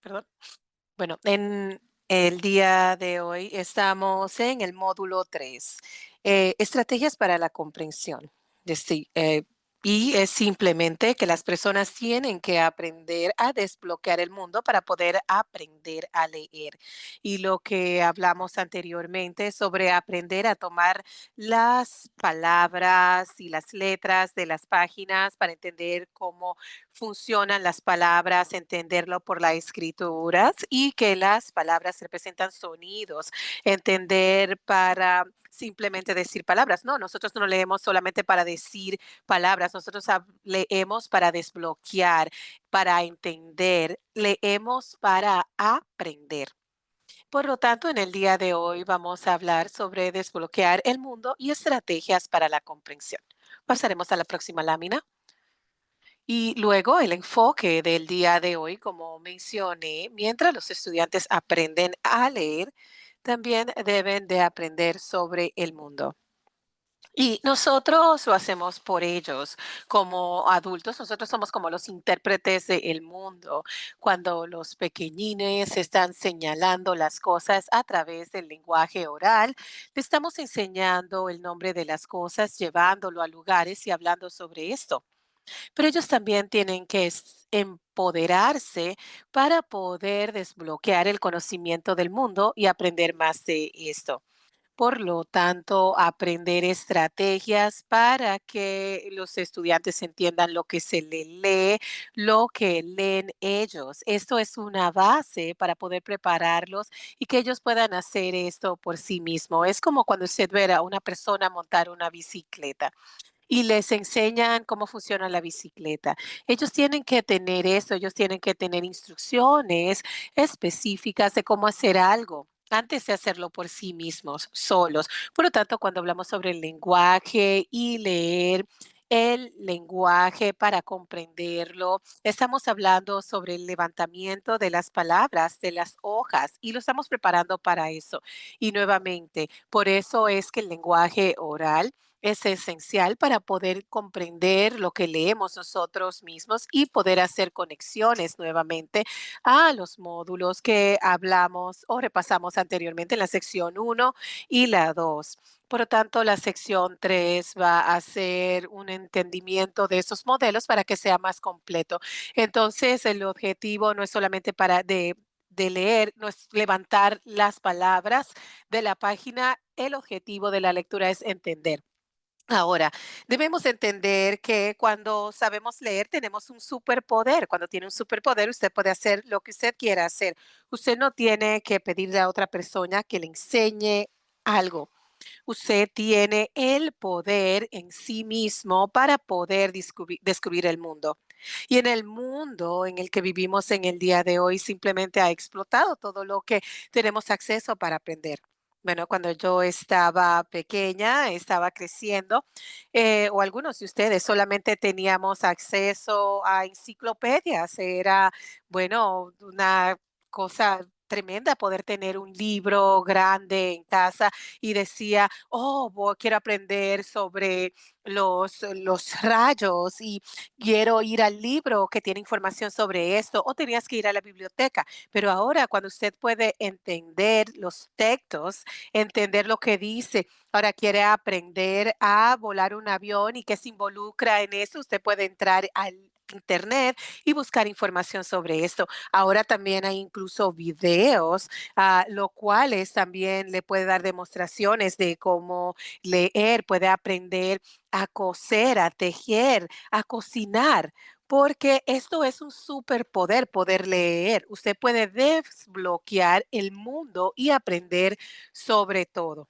Perdón. Bueno, en el día de hoy estamos en el módulo 3, estrategias para la comprensión. Deci- eh, y es simplemente que las personas tienen que aprender a desbloquear el mundo para poder aprender a leer. Y lo que hablamos anteriormente sobre aprender a tomar las palabras y las letras de las páginas para entender cómo funcionan las palabras, entenderlo por las escrituras y que las palabras representan sonidos, entender para simplemente decir palabras. No, nosotros no leemos solamente para decir palabras, nosotros leemos para desbloquear, para entender, leemos para aprender. Por lo tanto, en el día de hoy vamos a hablar sobre desbloquear el mundo y estrategias para la comprensión. Pasaremos a la próxima lámina. Y luego el enfoque del día de hoy, como mencioné, mientras los estudiantes aprenden a leer, también deben de aprender sobre el mundo. Y nosotros lo hacemos por ellos. Como adultos, nosotros somos como los intérpretes del mundo. Cuando los pequeñines están señalando las cosas a través del lenguaje oral, le estamos enseñando el nombre de las cosas, llevándolo a lugares y hablando sobre esto. Pero ellos también tienen que empoderarse para poder desbloquear el conocimiento del mundo y aprender más de esto. Por lo tanto, aprender estrategias para que los estudiantes entiendan lo que se le lee, lo que leen ellos. Esto es una base para poder prepararlos y que ellos puedan hacer esto por sí mismos. Es como cuando usted ve a una persona montar una bicicleta y les enseñan cómo funciona la bicicleta. Ellos tienen que tener eso, ellos tienen que tener instrucciones específicas de cómo hacer algo antes de hacerlo por sí mismos, solos. Por lo tanto, cuando hablamos sobre el lenguaje y leer el lenguaje para comprenderlo, estamos hablando sobre el levantamiento de las palabras, de las hojas, y lo estamos preparando para eso. Y nuevamente, por eso es que el lenguaje oral es esencial para poder comprender lo que leemos nosotros mismos y poder hacer conexiones nuevamente a los módulos que hablamos o repasamos anteriormente en la sección 1 y la 2. Por lo tanto, la sección 3 va a hacer un entendimiento de esos modelos para que sea más completo. Entonces, el objetivo no es solamente de leer, no es levantar las palabras de la página, el objetivo de la lectura es entender. Ahora, debemos entender que cuando sabemos leer tenemos un superpoder. Cuando tiene un superpoder, usted puede hacer lo que usted quiera hacer. Usted no tiene que pedirle a otra persona que le enseñe algo. Usted tiene el poder en sí mismo para poder descubrir el mundo. Y en el mundo en el que vivimos en el día de hoy simplemente ha explotado todo lo que tenemos acceso para aprender. Bueno, cuando yo estaba pequeña, estaba creciendo, o algunos de ustedes solamente teníamos acceso a enciclopedias. Era, bueno, una cosa tremenda poder tener un libro grande en casa y decía, oh, quiero aprender sobre los rayos y quiero ir al libro que tiene información sobre esto, o tenías que ir a la biblioteca. Pero ahora, cuando usted puede entender los textos, entender lo que dice, ahora quiere aprender a volar un avión y qué se involucra en eso, usted puede entrar al internet y buscar información sobre esto. Ahora también hay incluso videos, lo cuales también le puede dar demostraciones de cómo leer, puede aprender a coser, a tejer, a cocinar, porque esto es un superpoder, poder leer. Usted puede desbloquear el mundo y aprender sobre todo.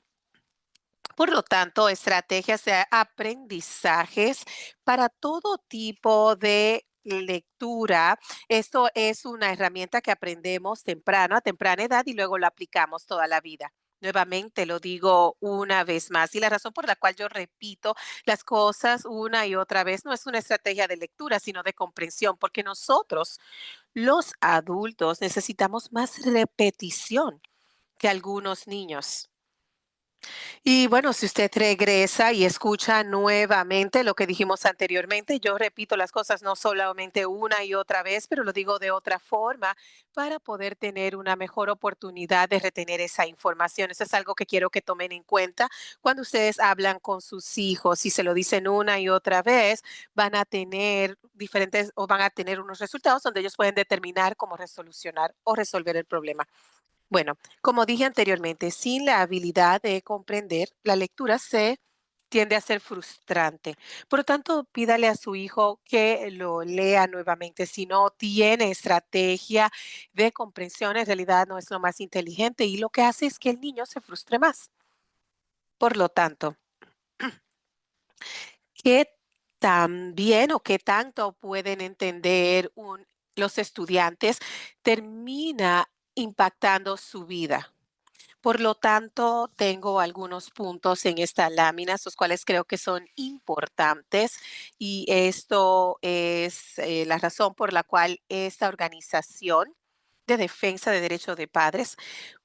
Por lo tanto, estrategias de aprendizajes para todo tipo de lectura. Esto es una herramienta que aprendemos temprano, a temprana edad y luego lo aplicamos toda la vida. Nuevamente lo digo una vez más y la razón por la cual yo repito las cosas una y otra vez no es una estrategia de lectura, sino de comprensión, porque nosotros, los adultos, necesitamos más repetición que algunos niños. Y bueno, si usted regresa y escucha nuevamente lo que dijimos anteriormente, yo repito las cosas no solamente una y otra vez, pero lo digo de otra forma para poder tener una mejor oportunidad de retener esa información. Eso es algo que quiero que tomen en cuenta cuando ustedes hablan con sus hijos. Si se lo dicen una y otra vez, van a tener diferentes o van a tener unos resultados donde ellos pueden determinar cómo resolucionar o resolver el problema. Bueno, como dije anteriormente, sin la habilidad de comprender, la lectura se tiende a ser frustrante. Por lo tanto, pídale a su hijo que lo lea nuevamente. Si no tiene estrategia de comprensión, en realidad no es lo más inteligente y lo que hace es que el niño se frustre más. Por lo tanto, ¿qué tan bien o qué tanto pueden entender los estudiantes termina impactando su vida? Por lo tanto, tengo algunos puntos en esta lámina, los cuales creo que son importantes y esto es la razón por la cual esta organización de defensa de derechos de padres,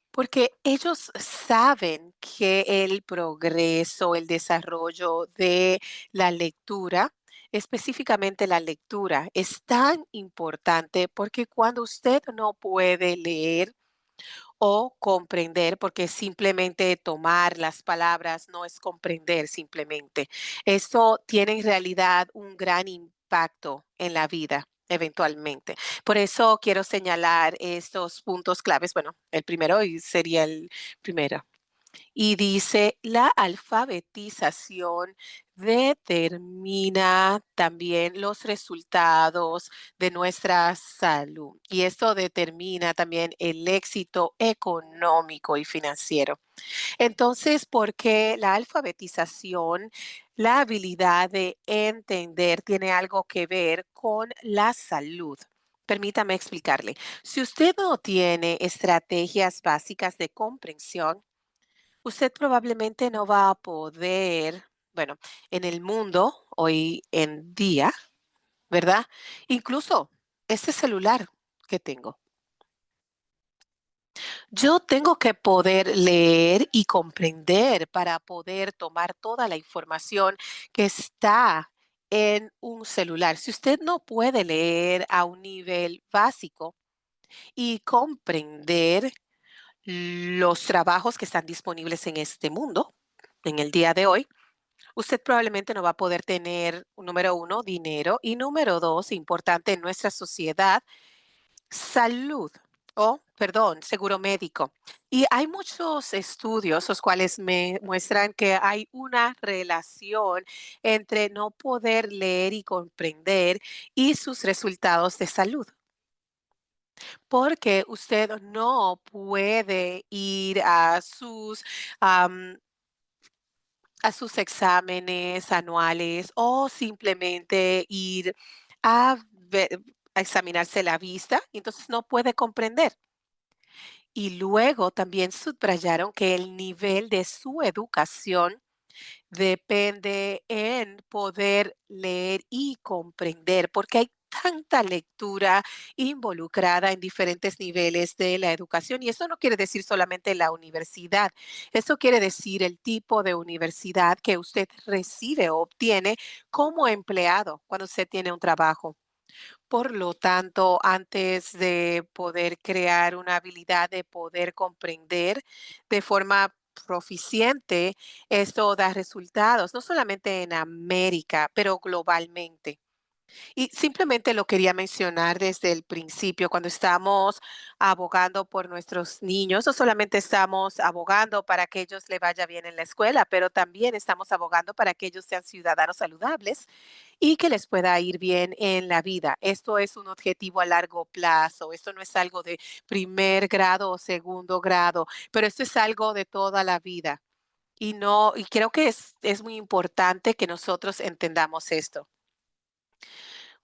porque ellos saben que el progreso, el desarrollo de la lectura, específicamente la lectura, es tan importante porque cuando usted no puede leer, o comprender, porque simplemente tomar las palabras no es comprender simplemente. Esto tiene en realidad un gran impacto en la vida eventualmente. Por eso quiero señalar estos puntos claves. Bueno, el primero y sería el primero. Y dice, la alfabetización determina también los resultados de nuestra salud. Y esto determina también el éxito económico y financiero. Entonces, ¿por qué la alfabetización, la habilidad de entender, tiene algo que ver con la salud? Permítame explicarle. Si usted no tiene estrategias básicas de comprensión, usted probablemente no va a poder, bueno, en el mundo hoy en día, ¿verdad? Incluso este celular que tengo. Yo tengo que poder leer y comprender para poder tomar toda la información que está en un celular. Si usted no puede leer a un nivel básico y comprender los trabajos que están disponibles en este mundo, en el día de hoy, usted probablemente no va a poder tener, número uno, dinero y número dos, importante en nuestra sociedad, salud o, perdón, seguro médico. Y hay muchos estudios los cuales me muestran que hay una relación entre no poder leer y comprender y sus resultados de salud, porque usted no puede ir a sus exámenes anuales o simplemente ir a, a examinarse la vista, y entonces no puede comprender. Y luego también subrayaron que el nivel de su educación depende en poder leer y comprender, porque hay tanta lectura involucrada en diferentes niveles de la educación. Y eso no quiere decir solamente la universidad, eso quiere decir el tipo de universidad que usted recibe o obtiene como empleado cuando usted tiene un trabajo. Por lo tanto, antes de poder crear una habilidad de poder comprender de forma proficiente, esto da resultados, no solamente en América, pero globalmente. Y simplemente lo quería mencionar desde el principio, cuando estamos abogando por nuestros niños, no solamente estamos abogando para que ellos le vaya bien en la escuela, pero también estamos abogando para que ellos sean ciudadanos saludables y que les pueda ir bien en la vida. Esto es un objetivo a largo plazo, esto no es algo de primer grado o segundo grado, pero esto es algo de toda la vida. Y no, y creo que es muy importante que nosotros entendamos esto.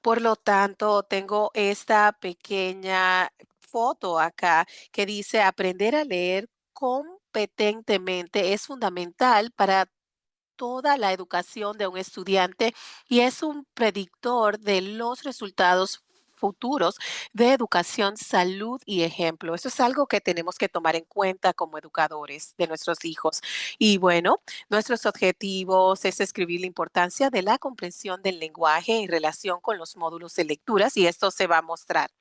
Por lo tanto, tengo esta pequeña foto acá que dice aprender a leer competentemente es fundamental para toda la educación de un estudiante y es un predictor de los resultados futuros de educación, salud y ejemplo. Eso es algo que tenemos que tomar en cuenta como educadores de nuestros hijos. Y bueno, nuestros objetivos es escribir la importancia de la comprensión del lenguaje en relación con los módulos de lecturas y esto se va a mostrar.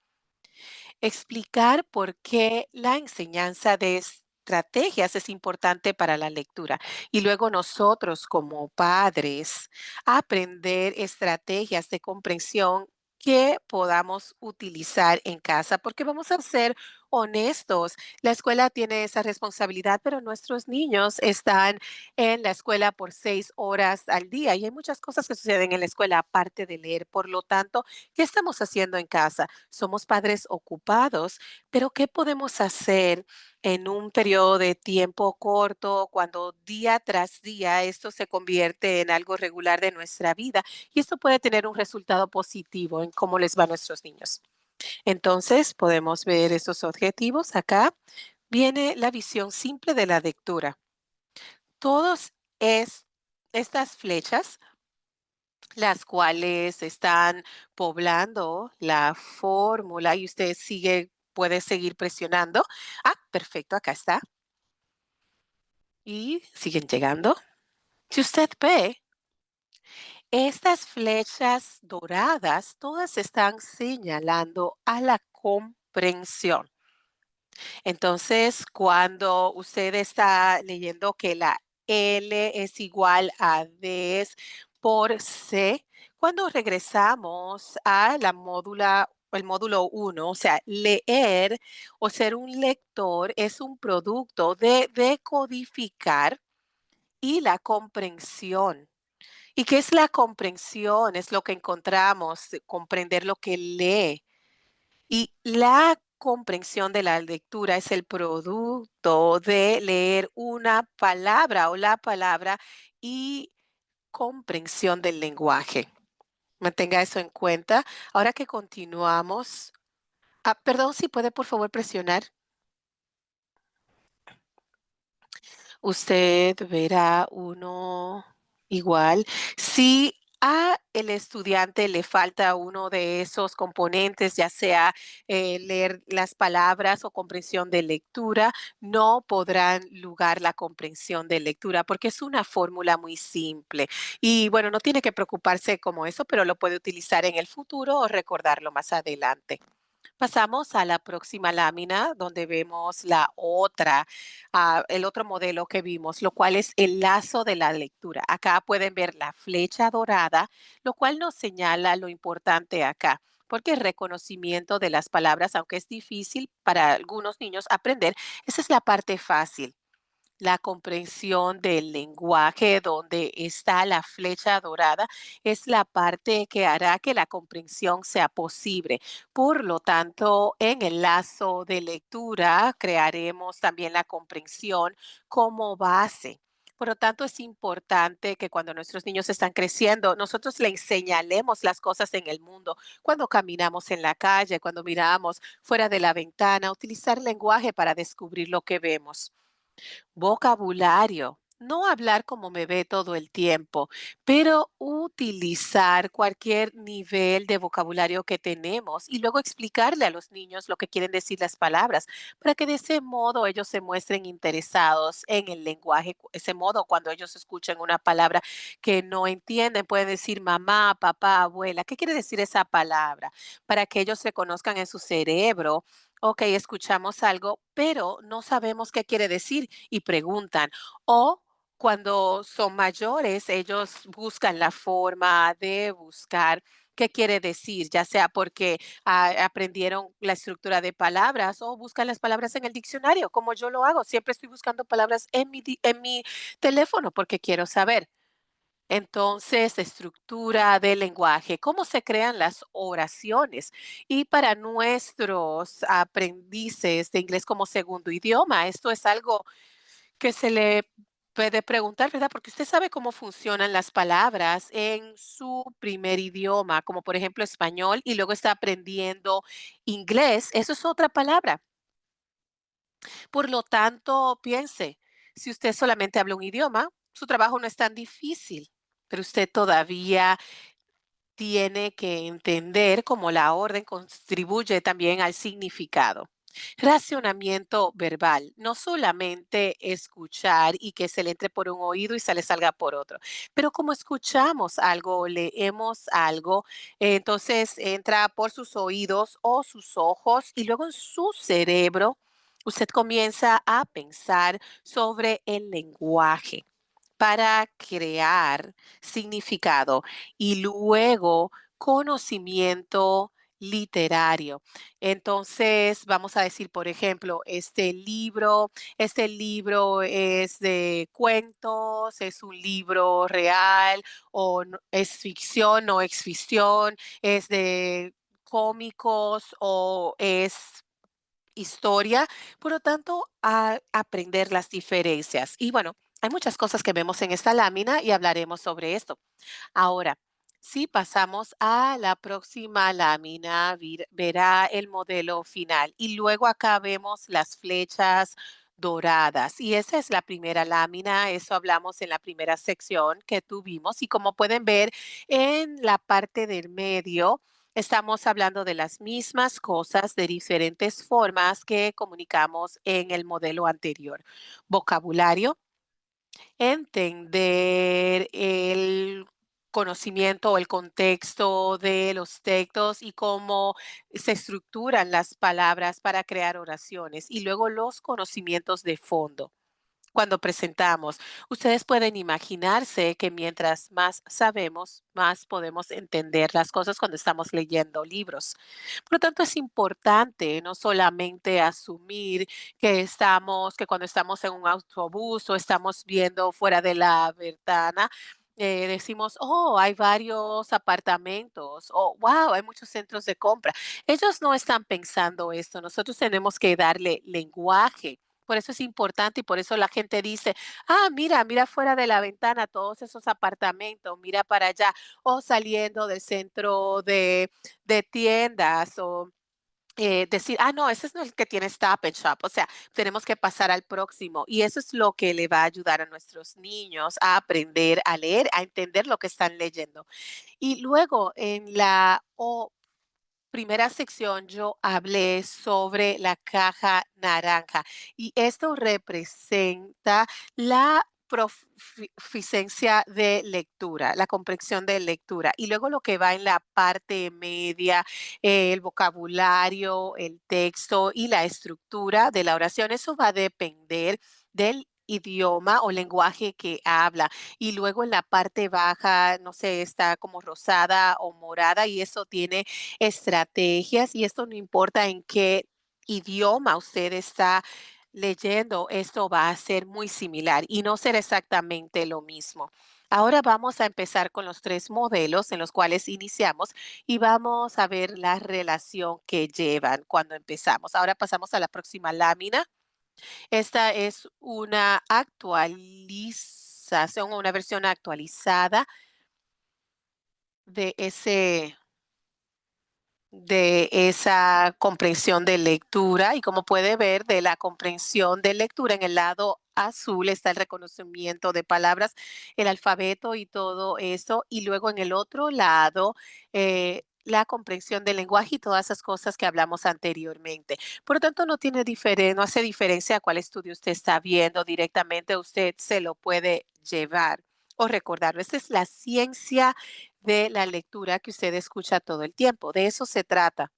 Explicar por qué la enseñanza de estrategias es importante para la lectura y luego nosotros como padres aprender estrategias de comprensión que podamos utilizar en casa, porque vamos a ser honestos, la escuela tiene esa responsabilidad, pero nuestros niños están en la escuela por 6 horas al día y hay muchas cosas que suceden en la escuela aparte de leer. Por lo tanto, ¿qué estamos haciendo en casa? Somos padres ocupados, pero ¿qué podemos hacer en un periodo de tiempo corto cuando día tras día esto se convierte en algo regular de nuestra vida? Y esto puede tener un resultado positivo en cómo les va a nuestros niños. Entonces, podemos ver esos objetivos. Acá viene la visión simple de la lectura. Todos es, estas flechas las cuales están poblando la fórmula y usted puede seguir presionando. Ah, perfecto, acá está. Y siguen llegando. Si usted ve, estas flechas doradas, todas están señalando a la comprensión. Entonces, cuando usted está leyendo que la L es igual a D por C, cuando regresamos a la módula, el módulo uno, o sea, leer o ser un lector es un producto de decodificar y la comprensión. ¿Y qué es la comprensión? Es lo que encontramos, comprender lo que lee. Y la comprensión de la lectura es el producto de leer una palabra o la palabra y comprensión del lenguaje. Mantenga eso en cuenta. Ahora que continuamos, perdón, si puede por favor presionar. Usted verá uno igual. Si a el estudiante le falta uno de esos componentes, ya sea leer las palabras o comprensión de lectura, no podrán lugar la comprensión de lectura porque es una fórmula muy simple. Y bueno, no tiene que preocuparse como eso, pero lo puede utilizar en el futuro o recordarlo más adelante. Pasamos a la próxima lámina donde vemos el otro modelo que vimos, lo cual es el lazo de la lectura. Acá pueden ver la flecha dorada, lo cual nos señala lo importante acá, porque el reconocimiento de las palabras, aunque es difícil para algunos niños aprender, esa es la parte fácil. La comprensión del lenguaje donde está la flecha dorada es la parte que hará que la comprensión sea posible. Por lo tanto, en el lazo de lectura crearemos también la comprensión como base. Por lo tanto, es importante que cuando nuestros niños están creciendo, nosotros le enseñalemos las cosas en el mundo. Cuando caminamos en la calle, cuando miramos fuera de la ventana, utilizar lenguaje para descubrir lo que vemos. Vocabulario. No hablar como me ve todo el tiempo, pero utilizar cualquier nivel de vocabulario que tenemos y luego explicarle a los niños lo que quieren decir las palabras, para que de ese modo ellos se muestren interesados en el lenguaje. Ese modo, cuando ellos escuchen una palabra que no entienden, pueden decir mamá, papá, abuela, ¿qué quiere decir esa palabra? Para que ellos reconozcan en su cerebro. Ok, escuchamos algo, pero no sabemos qué quiere decir y preguntan. O cuando son mayores, ellos buscan la forma de buscar qué quiere decir, ya sea porque aprendieron la estructura de palabras o buscan las palabras en el diccionario, como yo lo hago. Siempre estoy buscando palabras en mi teléfono porque quiero saber. Entonces, estructura del lenguaje, cómo se crean las oraciones. Y para nuestros aprendices de inglés como segundo idioma, esto es algo que se le puede preguntar, ¿verdad? Porque usted sabe cómo funcionan las palabras en su primer idioma, como por ejemplo español, y luego está aprendiendo inglés. Eso es otra palabra. Por lo tanto, piense, si usted solamente habla un idioma, su trabajo no es tan difícil, pero usted todavía tiene que entender cómo la orden contribuye también al significado. Racionamiento verbal, no solamente escuchar y que se le entre por un oído y se le salga por otro, pero como escuchamos algo, leemos algo, entonces entra por sus oídos o sus ojos y luego en su cerebro usted comienza a pensar sobre el lenguaje para crear significado y luego conocimiento literario. Entonces, vamos a decir, por ejemplo, este libro es de cuentos, es un libro real o es ficción o ex ficción, es de cómicos o es historia, por lo tanto, a aprender las diferencias. Y bueno, hay muchas cosas que vemos en esta lámina y hablaremos sobre esto. Ahora, si pasamos a la próxima lámina, verá el modelo final y luego acá vemos las flechas doradas y esa es la primera lámina, eso hablamos en la primera sección que tuvimos y como pueden ver en la parte del medio estamos hablando de las mismas cosas de diferentes formas que comunicamos en el modelo anterior. Vocabulario, entender el conocimiento o el contexto de los textos y cómo se estructuran las palabras para crear oraciones y luego los conocimientos de fondo. Cuando presentamos, ustedes pueden imaginarse que mientras más sabemos, más podemos entender las cosas cuando estamos leyendo libros. Por lo tanto, es importante no solamente asumir que cuando estamos en un autobús o estamos viendo fuera de la ventana, decimos, oh, hay varios apartamentos, o wow, hay muchos centros de compra. Ellos no están pensando esto, nosotros tenemos que darle lenguaje. Por eso es importante y por eso la gente dice, ah, mira, mira fuera de la ventana todos esos apartamentos, mira para allá, o saliendo del centro de tiendas o decir, ah, no, ese no es el que tiene Stop and Shop. O sea, tenemos que pasar al próximo. Y eso es lo que le va a ayudar a nuestros niños a aprender a leer, a entender lo que están leyendo. Y luego en la primera sección yo hablé sobre la caja naranja y esto representa la proficiencia de lectura, la comprensión de lectura. Y luego lo que va en la parte media, el vocabulario, el texto y la estructura de la oración, eso va a depender del idioma o lenguaje que habla. Y luego en la parte baja, no sé, está como rosada o morada y eso tiene estrategias y esto no importa en qué idioma usted está leyendo, esto va a ser muy similar y no será exactamente lo mismo. Ahora vamos a empezar con los tres modelos en los cuales iniciamos y vamos a ver la relación que llevan cuando empezamos. Ahora pasamos a la próxima lámina. Esta es una actualización, una versión actualizada de esa comprensión de lectura y como puede ver de la comprensión de lectura en el lado azul está el reconocimiento de palabras, el alfabeto y todo eso y luego en el otro lado la comprensión del lenguaje y todas esas cosas que hablamos anteriormente. Por lo tanto, no hace diferencia a cuál estudio usted está viendo directamente, usted se lo puede llevar o recordar. Esta es la ciencia de la lectura que usted escucha todo el tiempo. De eso se trata.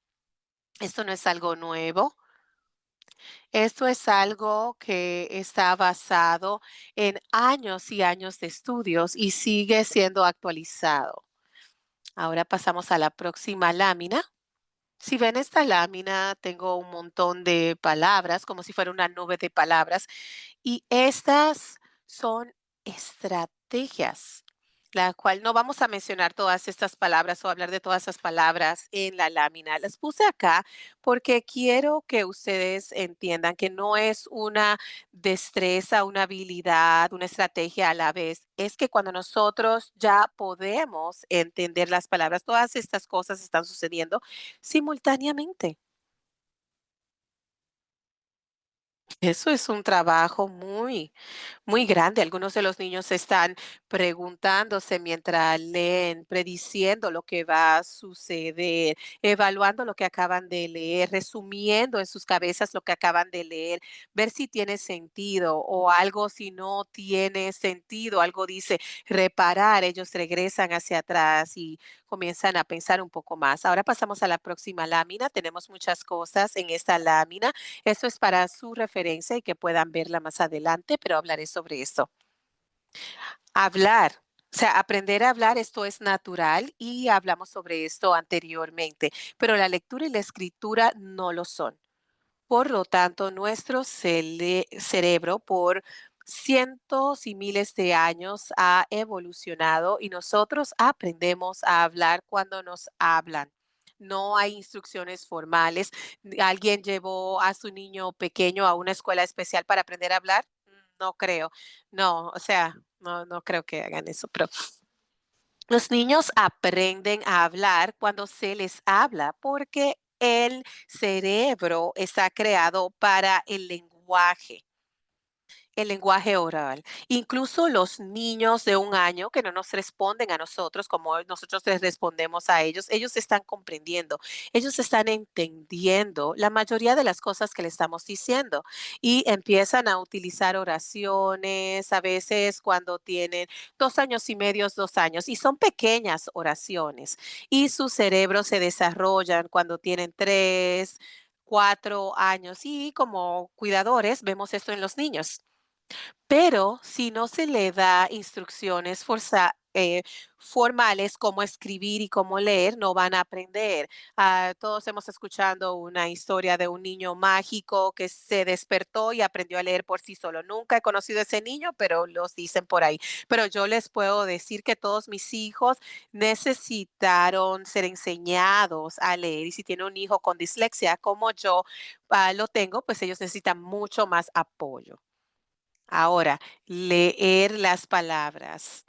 Esto no es algo nuevo. Esto es algo que está basado en años y años de estudios y sigue siendo actualizado. Ahora pasamos a la próxima lámina. Si ven esta lámina, tengo un montón de palabras, como si fuera una nube de palabras, y estas son estrategias, la cual no vamos a mencionar todas estas palabras o hablar de todas esas palabras en la lámina. Las puse acá porque quiero que ustedes entiendan que no es una destreza, una habilidad, una estrategia a la vez. Es que cuando nosotros ya podemos entender las palabras, todas estas cosas están sucediendo simultáneamente. Eso es un trabajo muy, muy grande. Algunos de los niños están preguntándose mientras leen, prediciendo lo que va a suceder, evaluando lo que acaban de leer, resumiendo en sus cabezas lo que acaban de leer, ver si tiene sentido o algo si no tiene sentido, algo dice reparar, ellos regresan hacia atrás y comienzan a pensar un poco más. Ahora pasamos a la próxima lámina. Tenemos muchas cosas en esta lámina. Eso es para su referencia y que puedan verla más adelante, pero hablaré sobre eso. Hablar. O sea, aprender a hablar, esto es natural y hablamos sobre esto anteriormente, pero la lectura y la escritura no lo son. Por lo tanto, nuestro cerebro por cientos y miles de años ha evolucionado y nosotros aprendemos a hablar cuando nos hablan. No hay instrucciones formales. ¿Alguien llevó a su niño pequeño a una escuela especial para aprender a hablar? No creo. No, o sea, no creo que hagan eso, pero los niños aprenden a hablar cuando se les habla porque el cerebro está creado para el lenguaje oral. Incluso los niños de 1 año que no nos responden a nosotros como nosotros les respondemos a ellos están comprendiendo, ellos están entendiendo la mayoría de las cosas que le estamos diciendo y empiezan a utilizar oraciones, a veces cuando tienen 2 años y medio, 2 años, y son pequeñas oraciones y sus cerebros se desarrollan cuando tienen 3, 4 años y como cuidadores vemos esto en los niños. Pero si no se le da instrucciones formales cómo escribir y cómo leer, no van a aprender. Todos hemos escuchado una historia de un niño mágico que se despertó y aprendió a leer por sí solo. Nunca he conocido a ese niño, pero los dicen por ahí. Pero yo les puedo decir que todos mis hijos necesitaron ser enseñados a leer. Y si tiene un hijo con dislexia como yo lo tengo, pues ellos necesitan mucho más apoyo. Ahora, leer las palabras.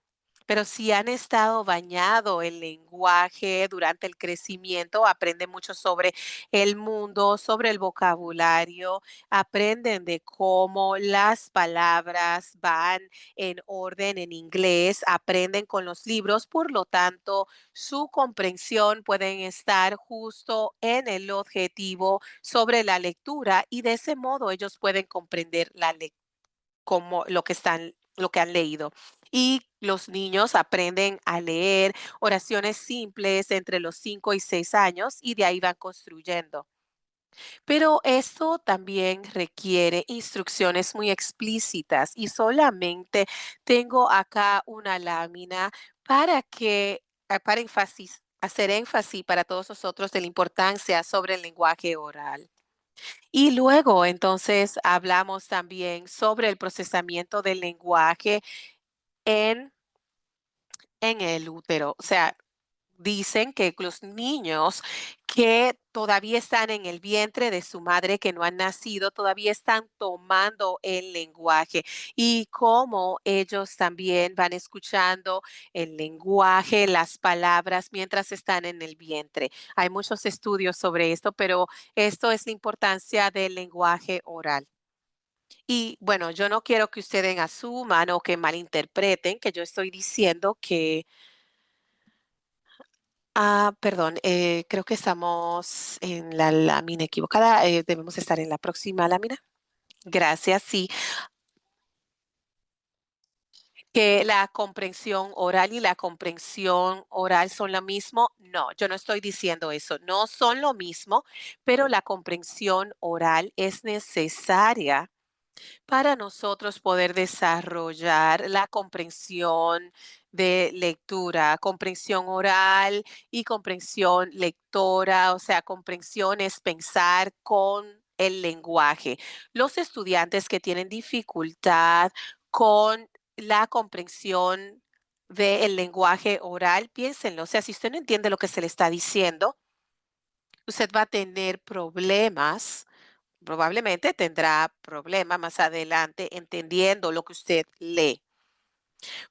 Pero si han estado bañado el lenguaje durante el crecimiento, aprenden mucho sobre el mundo, sobre el vocabulario, aprenden de cómo las palabras van en orden en inglés, aprenden con los libros, por lo tanto, su comprensión pueden estar justo en el objetivo sobre la lectura y de ese modo ellos pueden comprender la lectura como lo que han leído. Y los niños aprenden a leer oraciones simples entre los 5 y 6 años y de ahí van construyendo. Pero esto también requiere instrucciones muy explícitas y solamente tengo acá una lámina para hacer énfasis para todos nosotros de la importancia sobre el lenguaje oral. Y luego, entonces, hablamos también sobre el procesamiento del lenguaje en, en el útero. O sea, dicen que los niños que todavía están en el vientre de su madre, que no han nacido, todavía están tomando el lenguaje y cómo ellos también van escuchando el lenguaje, las palabras mientras están en el vientre. Hay muchos estudios sobre esto, pero esto es la importancia del lenguaje oral. Y bueno, yo no quiero que ustedes asuman o que malinterpreten que yo estoy diciendo que perdón, creo que estamos en la lámina equivocada, debemos estar en la próxima lámina. Gracias, sí, que la comprensión oral y la comprensión oral son lo mismo. No, yo no estoy diciendo eso, no son lo mismo, pero la comprensión oral es necesaria para nosotros poder desarrollar la comprensión de lectura, comprensión oral y comprensión lectora, o sea, comprensión es pensar con el lenguaje. Los estudiantes que tienen dificultad con la comprensión del lenguaje oral, piénsenlo, o sea, si usted no entiende lo que se le está diciendo, usted va a tener problemas. Probablemente tendrá problemas más adelante entendiendo lo que usted lee,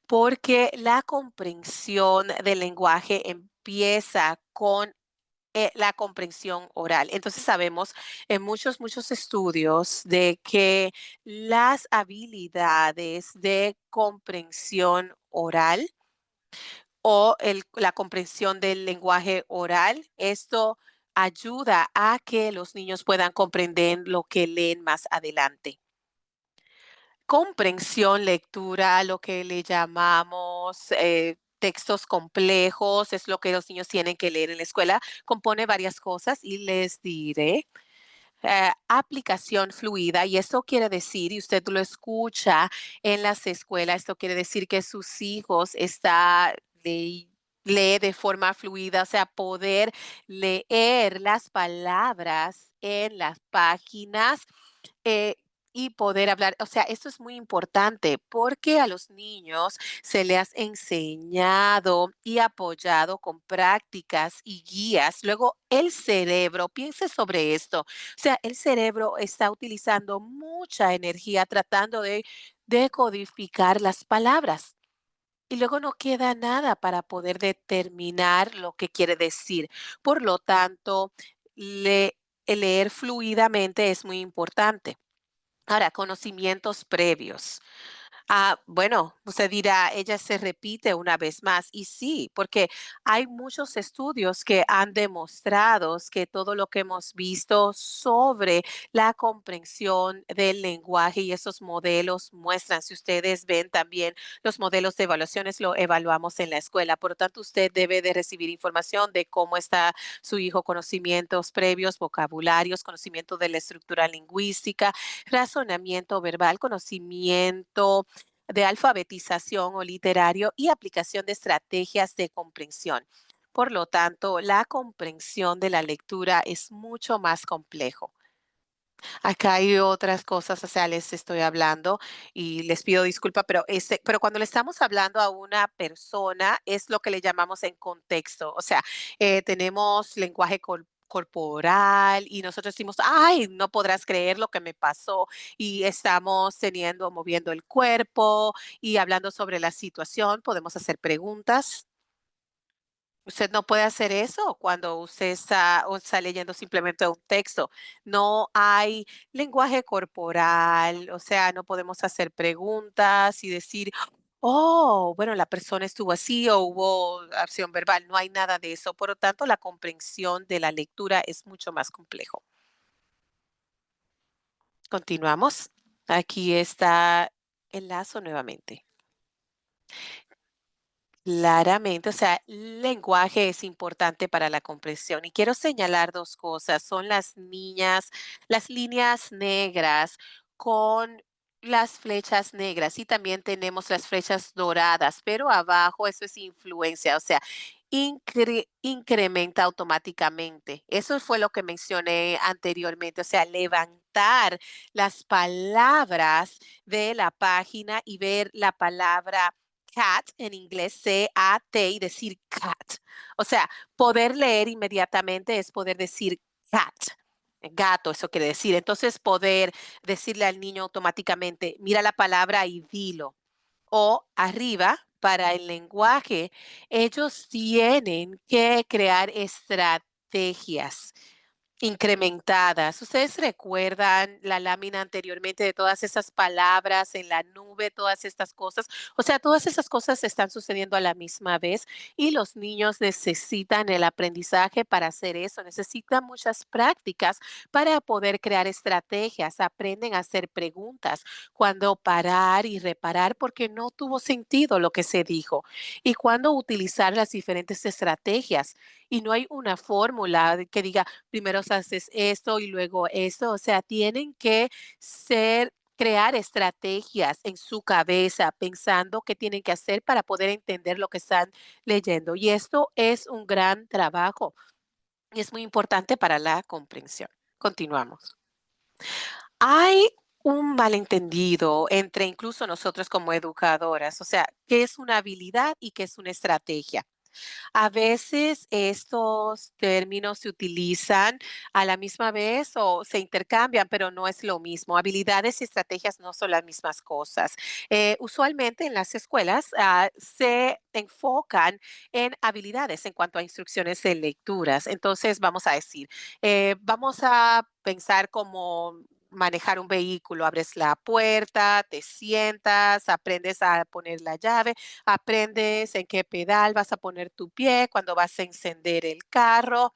porque la comprensión del lenguaje empieza con la comprensión oral. Entonces sabemos en muchos estudios de que las habilidades de comprensión oral o la comprensión del lenguaje oral, esto ayuda a que los niños puedan comprender lo que leen más adelante. Comprensión, lectura, lo que le llamamos textos complejos, es lo que los niños tienen que leer en la escuela, compone varias cosas y les diré. Aplicación fluida, y esto quiere decir, y usted lo escucha en las escuelas, esto quiere decir que sus hijos lee de forma fluida, o sea, poder leer las palabras en las páginas eh, y poder hablar. O sea, esto es muy importante porque a los niños se les ha enseñado y apoyado con prácticas y guías. Luego, el cerebro, piense sobre esto. O sea, el cerebro está utilizando mucha energía tratando de decodificar las palabras. Y luego no queda nada para poder determinar lo que quiere decir. Por lo tanto, leer fluidamente es muy importante. Ahora, conocimientos previos. Bueno, usted dirá, ella se repite una vez más. Y sí, porque hay muchos estudios que han demostrado que todo lo que hemos visto sobre la comprensión del lenguaje y esos modelos muestran, si ustedes ven también los modelos de evaluaciones, lo evaluamos en la escuela. Por lo tanto, usted debe de recibir información de cómo está su hijo, conocimientos previos, vocabularios, conocimiento de la estructura lingüística, razonamiento verbal, conocimiento de alfabetización o literario y aplicación de estrategias de comprensión. Por lo tanto, la comprensión de la lectura es mucho más complejo. Acá hay otras cosas, o sea, les estoy hablando y les pido disculpa, pero cuando le estamos hablando a una persona es lo que le llamamos en contexto. O sea, tenemos lenguaje corporal y nosotros decimos, ay, no podrás creer lo que me pasó y estamos moviendo el cuerpo y hablando sobre la situación, podemos hacer preguntas. Usted no puede hacer eso cuando usted está leyendo simplemente un texto. No hay lenguaje corporal, o sea, no podemos hacer preguntas y decir, oh, bueno, la persona estuvo así o hubo acción verbal. No hay nada de eso. Por lo tanto, la comprensión de la lectura es mucho más complejo. Continuamos. Aquí está el lazo nuevamente. Claramente, o sea, el lenguaje es importante para la comprensión y quiero señalar dos cosas, son las líneas negras con las flechas negras y también tenemos las flechas doradas, pero abajo eso es influencia, o sea, incrementa automáticamente. Eso fue lo que mencioné anteriormente, o sea, levantar las palabras de la página y ver la palabra cat en inglés, C-A-T, y decir cat. O sea, poder leer inmediatamente es poder decir cat. Gato, eso quiere decir. Entonces, poder decirle al niño automáticamente, mira la palabra y dilo. O arriba, para el lenguaje, ellos tienen que crear estrategias incrementadas. ¿Ustedes recuerdan la lámina anteriormente de todas esas palabras en la nube, todas estas cosas? O sea, todas esas cosas están sucediendo a la misma vez y los niños necesitan el aprendizaje para hacer eso, necesitan muchas prácticas para poder crear estrategias, aprenden a hacer preguntas, cuándo parar y reparar porque no tuvo sentido lo que se dijo y cuándo utilizar las diferentes estrategias. Y no hay una fórmula que diga, primero haces esto y luego esto, o sea, tienen que crear estrategias en su cabeza, pensando qué tienen que hacer para poder entender lo que están leyendo. Y esto es un gran trabajo y es muy importante para la comprensión. Continuamos. Hay un malentendido entre incluso nosotros como educadoras, o sea, qué es una habilidad y qué es una estrategia. A veces estos términos se utilizan a la misma vez o se intercambian, pero no es lo mismo. Habilidades y estrategias no son las mismas cosas. Usualmente en las escuelas se enfocan en habilidades en cuanto a instrucciones de lecturas. Entonces, vamos a decir, vamos a pensar como manejar un vehículo, abres la puerta, te sientas, aprendes a poner la llave. Aprendes en qué pedal vas a poner tu pie cuando vas a encender el carro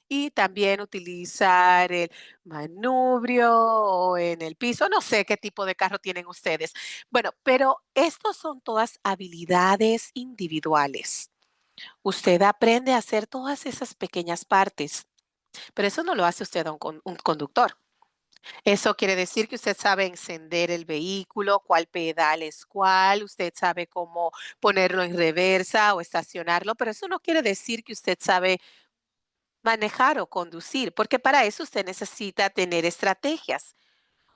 y también utilizar el manubrio o en el piso. No sé qué tipo de carro tienen ustedes. Bueno, pero estos son todas habilidades individuales. Usted aprende a hacer todas esas pequeñas partes, pero eso no lo hace usted a un conductor. Eso quiere decir que usted sabe encender el vehículo, cuál pedal es cuál, usted sabe cómo ponerlo en reversa o estacionarlo, pero eso no quiere decir que usted sabe manejar o conducir, porque para eso usted necesita tener estrategias.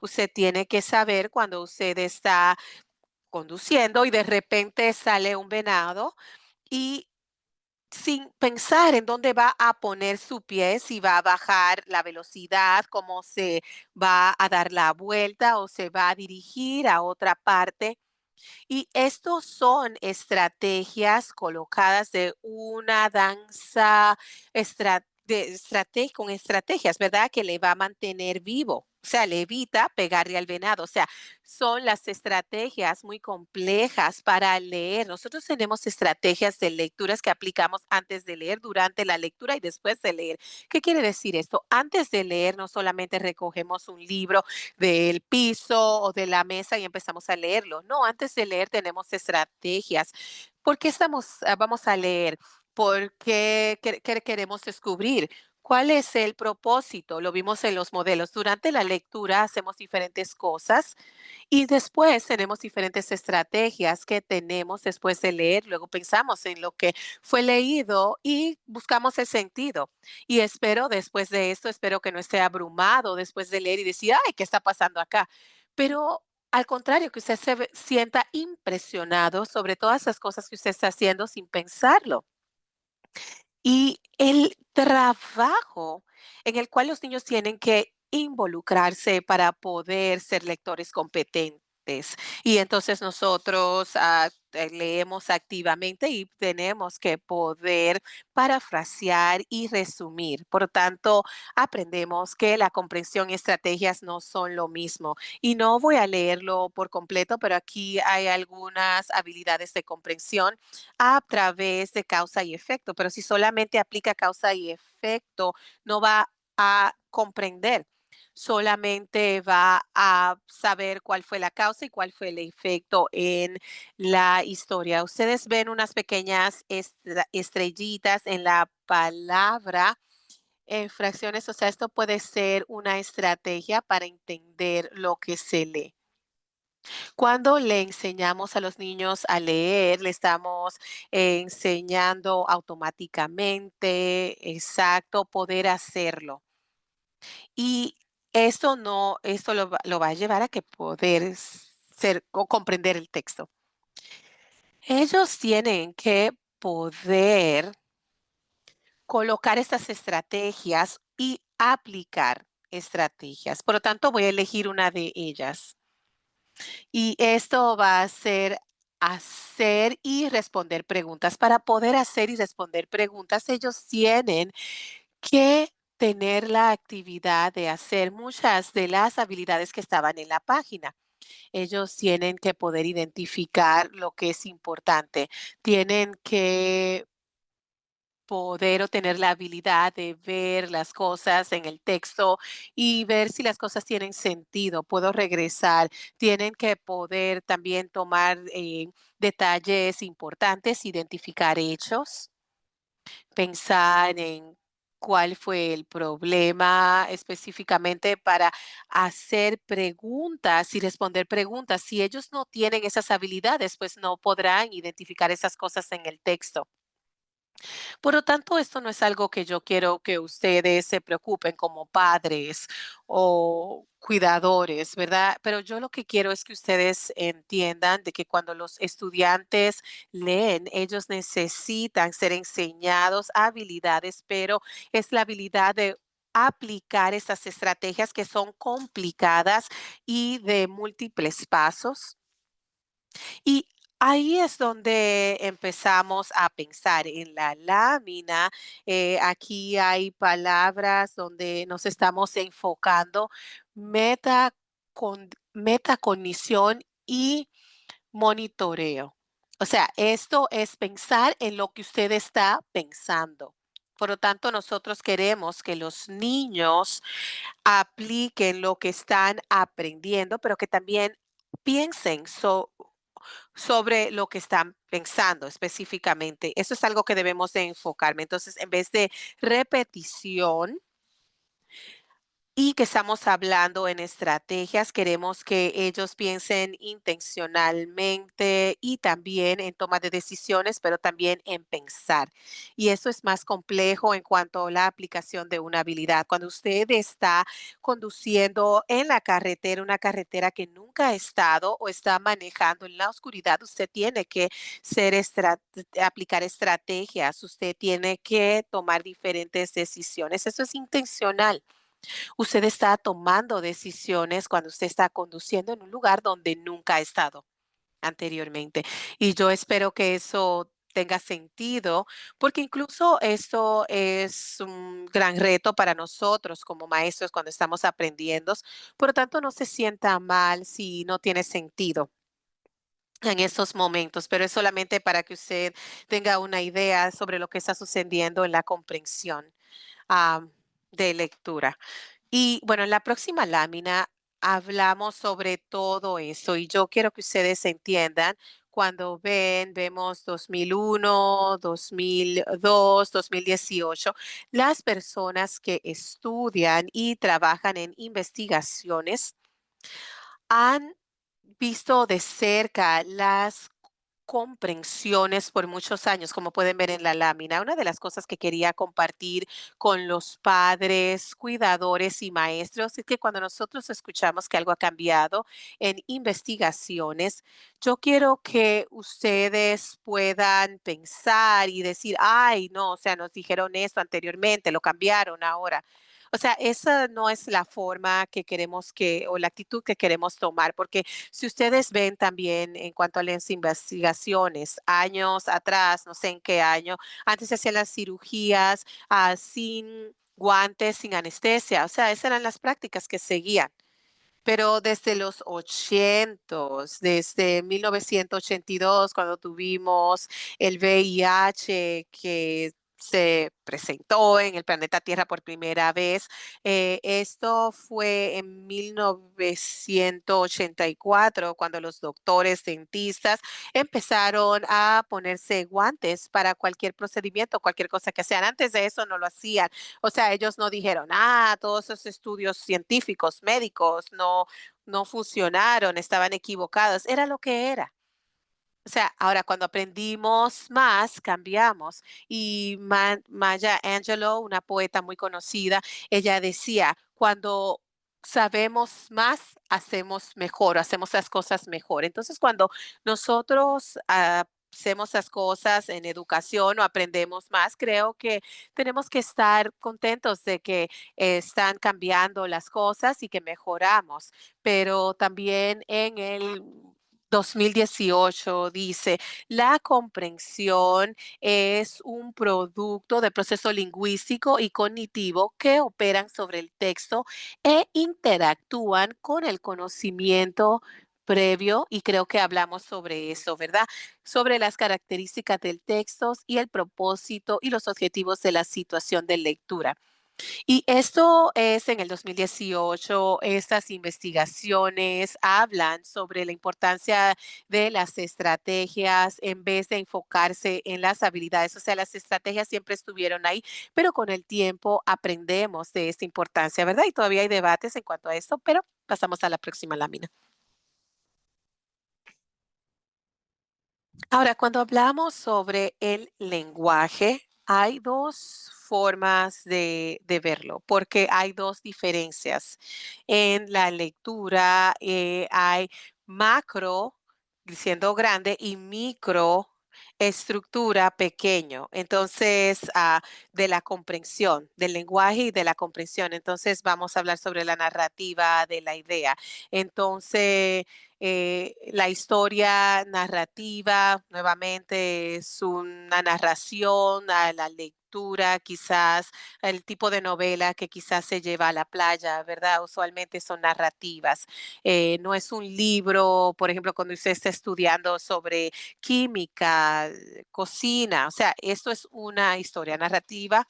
Usted tiene que saber cuando usted está conduciendo y de repente sale un venado y sin pensar en dónde va a poner su pie, si va a bajar la velocidad, cómo se va a dar la vuelta o se va a dirigir a otra parte. Y estos son estrategias colocadas de una danza con estrategias, ¿verdad? Que le va a mantener vivo. O sea, le evita pegarle al venado. O sea, son las estrategias muy complejas para leer. Nosotros tenemos estrategias de lecturas que aplicamos antes de leer, durante la lectura y después de leer. ¿Qué quiere decir esto? Antes de leer, no solamente recogemos un libro del piso o de la mesa y empezamos a leerlo. No, antes de leer tenemos estrategias. ¿Por qué vamos a leer? Porque queremos descubrir cuál es el propósito. Lo vimos en los modelos. Durante la lectura hacemos diferentes cosas y después tenemos diferentes estrategias que tenemos después de leer. Luego pensamos en lo que fue leído y buscamos el sentido. Y espero después de esto, espero que no esté abrumado después de leer y decir, ay, ¿qué está pasando acá? Pero al contrario, que usted sienta impresionado sobre todas las cosas que usted está haciendo sin pensarlo. Y el trabajo en el cual los niños tienen que involucrarse para poder ser lectores competentes. Y entonces nosotros leemos activamente y tenemos que poder parafrasear y resumir. Por lo tanto, aprendemos que la comprensión y estrategias no son lo mismo. Y no voy a leerlo por completo, pero aquí hay algunas habilidades de comprensión a través de causa y efecto, pero si solamente aplica causa y efecto, no va a comprender, solamente va a saber cuál fue la causa y cuál fue el efecto en la historia. Ustedes ven unas pequeñas estrellitas en la palabra en fracciones, o sea, esto puede ser una estrategia para entender lo que se lee. Cuando le enseñamos a los niños a leer, le estamos enseñando automáticamente, exacto, poder hacerlo. Y esto no, esto lo va a llevar a que poder ser o comprender el texto. Ellos tienen que poder colocar estas estrategias y aplicar estrategias. Por lo tanto, voy a elegir una de ellas. Y esto va a ser hacer y responder preguntas. Para poder hacer y responder preguntas, ellos tienen que tener la actividad de hacer muchas de las habilidades que estaban en la página. Ellos tienen que poder identificar lo que es importante. Tienen que poder o tener la habilidad de ver las cosas en el texto y ver si las cosas tienen sentido, puedo regresar. Tienen que poder también tomar detalles importantes, identificar hechos, pensar en cuál fue el problema específicamente para hacer preguntas y responder preguntas. Si ellos no tienen esas habilidades, pues no podrán identificar esas cosas en el texto. Por lo tanto, esto no es algo que yo quiero que ustedes se preocupen como padres o cuidadores, ¿verdad? Pero yo lo que quiero es que ustedes entiendan de que cuando los estudiantes leen, ellos necesitan ser enseñados habilidades, pero es la habilidad de aplicar estas estrategias que son complicadas y de múltiples pasos. Y ahí es donde empezamos a pensar en la lámina. Aquí hay palabras donde nos estamos enfocando, metacognición y monitoreo. O sea, esto es pensar en lo que usted está pensando. Por lo tanto, nosotros queremos que los niños apliquen lo que están aprendiendo, pero que también piensen sobre lo que están pensando específicamente. Eso es algo que debemos de enfocarme. Entonces, en vez de repetición, y que estamos hablando en estrategias, queremos que ellos piensen intencionalmente y también en toma de decisiones, pero también en pensar. Y eso es más complejo en cuanto a la aplicación de una habilidad. Cuando usted está conduciendo en la carretera, una carretera que nunca ha estado o está manejando en la oscuridad, usted tiene que aplicar estrategias, usted tiene que tomar diferentes decisiones. Eso es intencional. Usted está tomando decisiones cuando usted está conduciendo en un lugar donde nunca ha estado anteriormente. Y yo espero que eso tenga sentido, porque incluso esto es un gran reto para nosotros como maestros cuando estamos aprendiendo. Por lo tanto, no se sienta mal si no tiene sentido en estos momentos, pero es solamente para que usted tenga una idea sobre lo que está sucediendo en la comprensión ah, de lectura. Y bueno, en la próxima lámina hablamos sobre todo eso y yo quiero que ustedes entiendan cuando vemos 2001, 2002, 2018, las personas que estudian y trabajan en investigaciones han visto de cerca las comprensiones por muchos años, como pueden ver en la lámina. Una de las cosas que quería compartir con los padres, cuidadores y maestros es que cuando nosotros escuchamos que algo ha cambiado en investigaciones, yo quiero que ustedes puedan pensar y decir, ay, no, o sea, nos dijeron esto anteriormente, lo cambiaron ahora. O sea, esa no es la forma que queremos o la actitud que queremos tomar, porque si ustedes ven también en cuanto a las investigaciones, años atrás, no sé en qué año, antes se hacían las cirugías sin guantes, sin anestesia, o sea, esas eran las prácticas que seguían. Pero desde los 80, desde 1982, cuando tuvimos el VIH que se presentó en el planeta Tierra por primera vez, esto fue en 1984, cuando los doctores dentistas empezaron a ponerse guantes para cualquier procedimiento, cualquier cosa que hacían. Antes de eso no lo hacían. O sea, ellos no dijeron, todos esos estudios científicos, médicos, no funcionaron, estaban equivocados. Era lo que era. O sea, ahora cuando aprendimos más, cambiamos. Y Maya Angelou, una poeta muy conocida, ella decía, cuando sabemos más, hacemos mejor, hacemos las cosas mejor. Entonces, cuando nosotros hacemos las cosas en educación o aprendemos más, creo que tenemos que estar contentos de que están cambiando las cosas y que mejoramos. Pero también en el 2018 dice, la comprensión es un producto de proceso lingüístico y cognitivo que operan sobre el texto e interactúan con el conocimiento previo, y creo que hablamos sobre eso, ¿verdad? Sobre las características del texto y el propósito y los objetivos de la situación de lectura. Y esto es en el 2018, estas investigaciones hablan sobre la importancia de las estrategias en vez de enfocarse en las habilidades. O sea, las estrategias siempre estuvieron ahí, pero con el tiempo aprendemos de esta importancia, ¿verdad? Y todavía hay debates en cuanto a esto, pero pasamos a la próxima lámina. Ahora, cuando hablamos sobre el lenguaje, Hay 2 formas de verlo, porque hay 2 diferencias. En la lectura, hay macro, siendo grande, y micro, estructura, pequeño. Entonces, de la comprensión, del lenguaje y de la comprensión. Entonces, vamos a hablar sobre la narrativa de la idea. Entonces, la historia narrativa, nuevamente, es una narración a la lectura, quizás el tipo de novela que quizás se lleva a la playa, ¿verdad? Usualmente son narrativas. No es un libro, por ejemplo, cuando usted está estudiando sobre química, cocina, o sea, esto es una historia narrativa.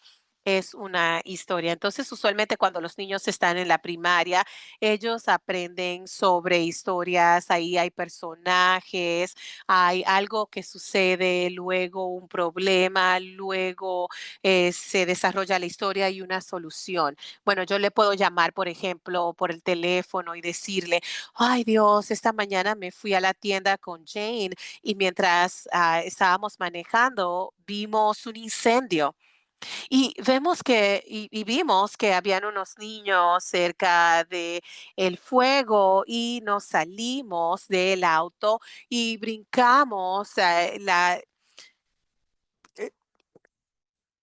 Es una historia. Entonces, usualmente cuando los niños están en la primaria, ellos aprenden sobre historias, ahí hay personajes, hay algo que sucede, luego un problema, luego se desarrolla la historia y una solución. Bueno, yo le puedo llamar, por ejemplo, por el teléfono y decirle, ay Dios, esta mañana me fui a la tienda con Jane y mientras estábamos manejando, vimos un incendio. Y vimos que habían unos niños cerca de el fuego y nos salimos del auto y brincamos, eh,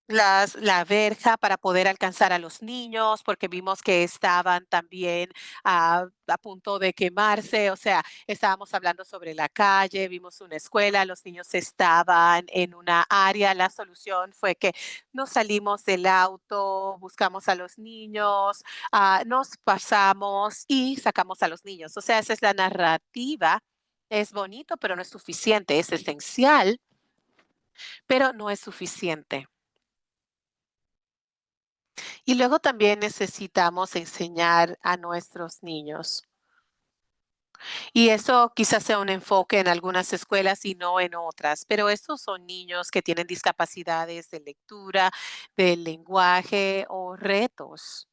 la verja para poder alcanzar a los niños, porque vimos que estaban también a punto de quemarse, o sea, estábamos hablando sobre la calle, vimos una escuela, los niños estaban en una área, la solución fue que nos salimos del auto, buscamos a los niños, nos pasamos y sacamos a los niños. O sea, esa es la narrativa. Es bonito, pero no es suficiente, es esencial, pero no es suficiente. Y luego también necesitamos enseñar a nuestros niños. Y eso quizás sea un enfoque en algunas escuelas y no en otras, pero estos son niños que tienen discapacidades de lectura, del lenguaje o retos.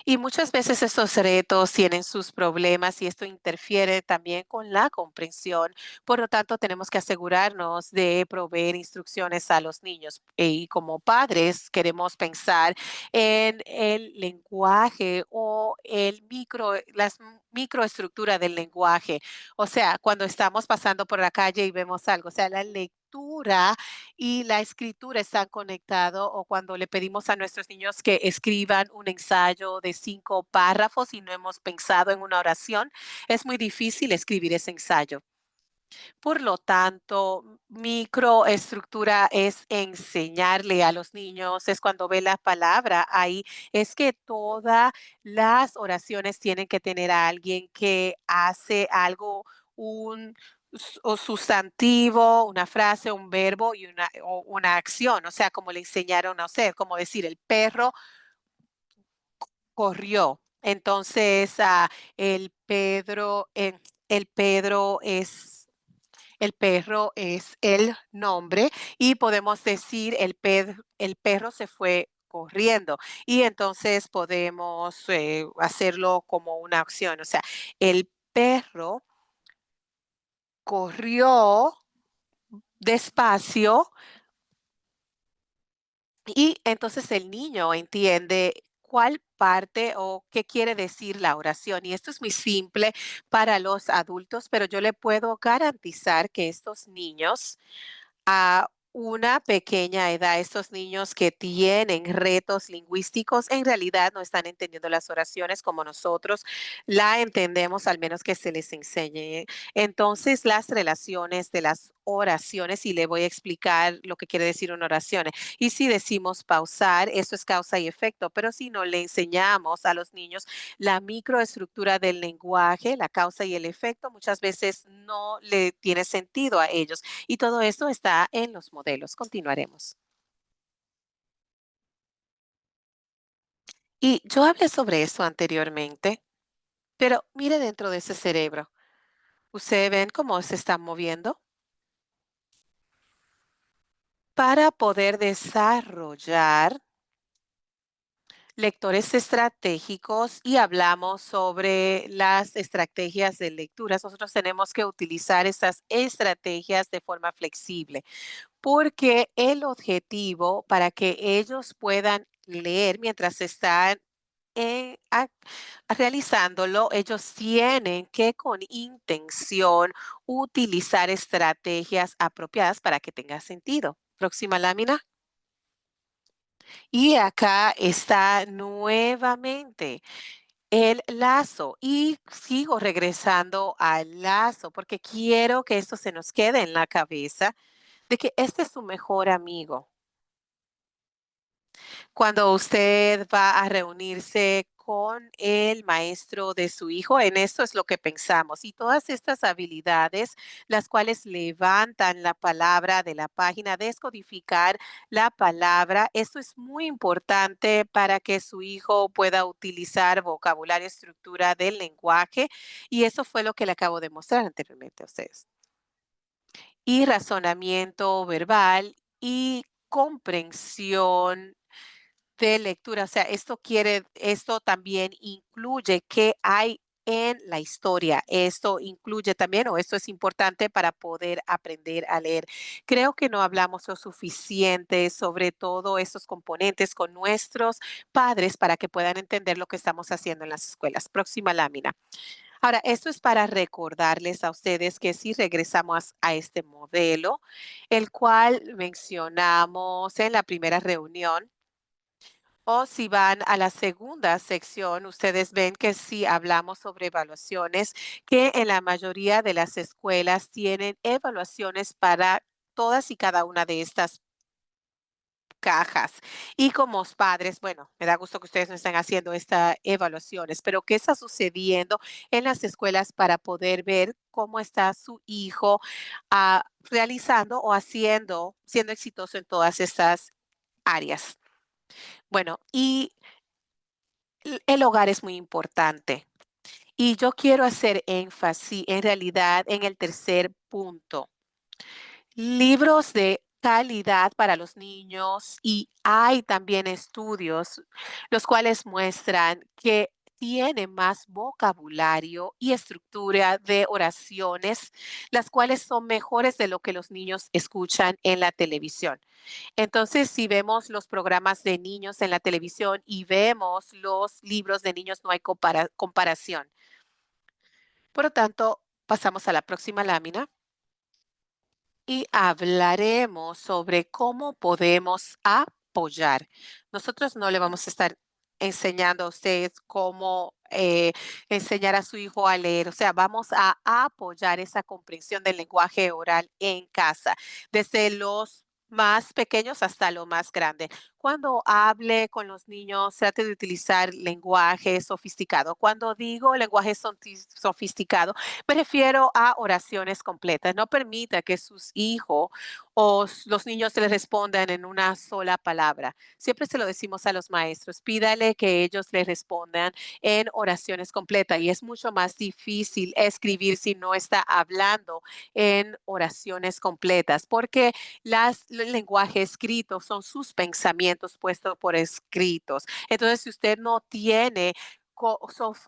Y muchas veces estos retos tienen sus problemas y esto interfiere también con la comprensión. Por lo tanto, tenemos que asegurarnos de proveer instrucciones a los niños. Y como padres queremos pensar en el lenguaje o microestructura del lenguaje. O sea, cuando estamos pasando por la calle y vemos algo, o sea, la lectura y la escritura están conectados o cuando le pedimos a nuestros niños que escriban un ensayo de 5 párrafos y no hemos pensado en una oración, es muy difícil escribir ese ensayo. Por lo tanto, microestructura es enseñarle a los niños, es cuando ve la palabra ahí, es que todas las oraciones tienen que tener a alguien que hace algo, un o sustantivo, una frase, un verbo y una acción, o sea, como le enseñaron a hacer, como decir, el perro corrió. Entonces, el Pedro es el perro es el nombre y podemos decir el perro se fue corriendo y entonces podemos hacerlo como una acción. O sea, el perro corrió despacio y entonces el niño entiende cuál parte o qué quiere decir la oración. Y esto es muy simple para los adultos, pero yo le puedo garantizar que estos niños a una pequeña edad, estos niños que tienen retos lingüísticos, en realidad no están entendiendo las oraciones como nosotros la entendemos, al menos que se les enseñe. Entonces, las relaciones de las oraciones, y le voy a explicar lo que quiere decir una oración. Y si decimos pausar, eso es causa y efecto, pero si no le enseñamos a los niños la microestructura del lenguaje, la causa y el efecto, muchas veces no le tiene sentido a ellos. Y todo esto está en los modelos. Continuaremos. Y yo hablé sobre eso anteriormente, pero mire dentro de ese cerebro. ¿Ustedes ven cómo se está moviendo? Para poder desarrollar lectores estratégicos y hablamos sobre las estrategias de lecturas. Nosotros tenemos que utilizar estas estrategias de forma flexible. porque el objetivo para que ellos puedan leer mientras están realizándolo, ellos tienen que con intención utilizar estrategias apropiadas para que tenga sentido. Próxima lámina. Y acá está nuevamente el lazo y sigo regresando al lazo porque quiero que esto se nos quede en la cabeza de que este es su mejor amigo. Cuando usted va a reunirse con el maestro de su hijo, en esto es lo que pensamos. Y todas estas habilidades, las cuales levantan la palabra de la página, descodificar la palabra, esto es muy importante para que su hijo pueda utilizar vocabulario, estructura del lenguaje. Y eso fue lo que le acabo de mostrar anteriormente a ustedes. Y razonamiento verbal y comprensión de lectura, o sea, esto también incluye qué hay en la historia. Esto incluye también, o esto es importante para poder aprender a leer. Creo que no hablamos lo suficiente sobre todo estos componentes con nuestros padres para que puedan entender lo que estamos haciendo en las escuelas. Próxima lámina. Ahora, esto es para recordarles a ustedes que si regresamos a este modelo, el cual mencionamos en la primera reunión, o si van a la segunda sección, ustedes ven que sí hablamos sobre evaluaciones, que en la mayoría de las escuelas tienen evaluaciones para todas y cada una de estas cajas. Y como padres, bueno, me da gusto que ustedes no están haciendo estas evaluaciones, pero ¿qué está sucediendo en las escuelas para poder ver cómo está su hijo realizando o haciendo, siendo exitoso en todas estas áreas? Bueno, y el hogar es muy importante. Y yo quiero hacer énfasis en realidad en el tercer punto. Libros de calidad para los niños y hay también estudios los cuales muestran que tiene más vocabulario y estructura de oraciones, las cuales son mejores de lo que los niños escuchan en la televisión. Entonces, si vemos los programas de niños en la televisión y vemos los libros de niños, no hay comparación. Por lo tanto, pasamos a la próxima lámina y hablaremos sobre cómo podemos apoyar. Nosotros no le vamos a estar enseñando a ustedes cómo enseñar a su hijo a leer, o sea, vamos a apoyar esa comprensión del lenguaje oral en casa, desde los más pequeños hasta lo más grande. Cuando hable con los niños, trate de utilizar lenguaje sofisticado. Cuando digo lenguaje sofisticado, prefiero a oraciones completas. No permita que sus hijos o los niños les respondan en una sola palabra. Siempre se lo decimos a los maestros, pídale que ellos les respondan en oraciones completas y es mucho más difícil escribir si no está hablando en oraciones completas, porque el lenguaje escrito son sus pensamientos puestos por escritos. Entonces, si usted no tiene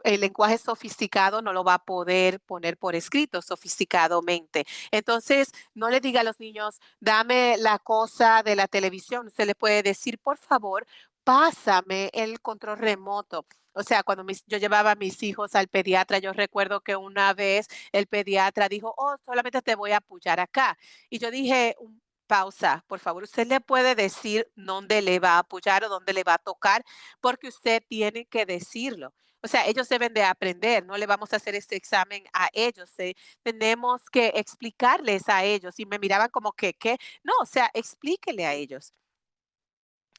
el lenguaje sofisticado no lo va a poder poner por escrito sofisticadamente. Entonces, no le diga a los niños, dame la cosa de la televisión. Usted le puede decir, por favor, pásame el control remoto. O sea, cuando yo llevaba a mis hijos al pediatra, yo recuerdo que una vez el pediatra dijo, oh, solamente te voy a apoyar acá. Y yo dije, pausa, por favor, usted le puede decir dónde le va a apoyar o dónde le va a tocar, porque usted tiene que decirlo. O sea, ellos deben de aprender, no le vamos a hacer este examen a ellos, tenemos que explicarles a ellos. Y me miraban como que, ¿qué? No, o sea, explíquele a ellos.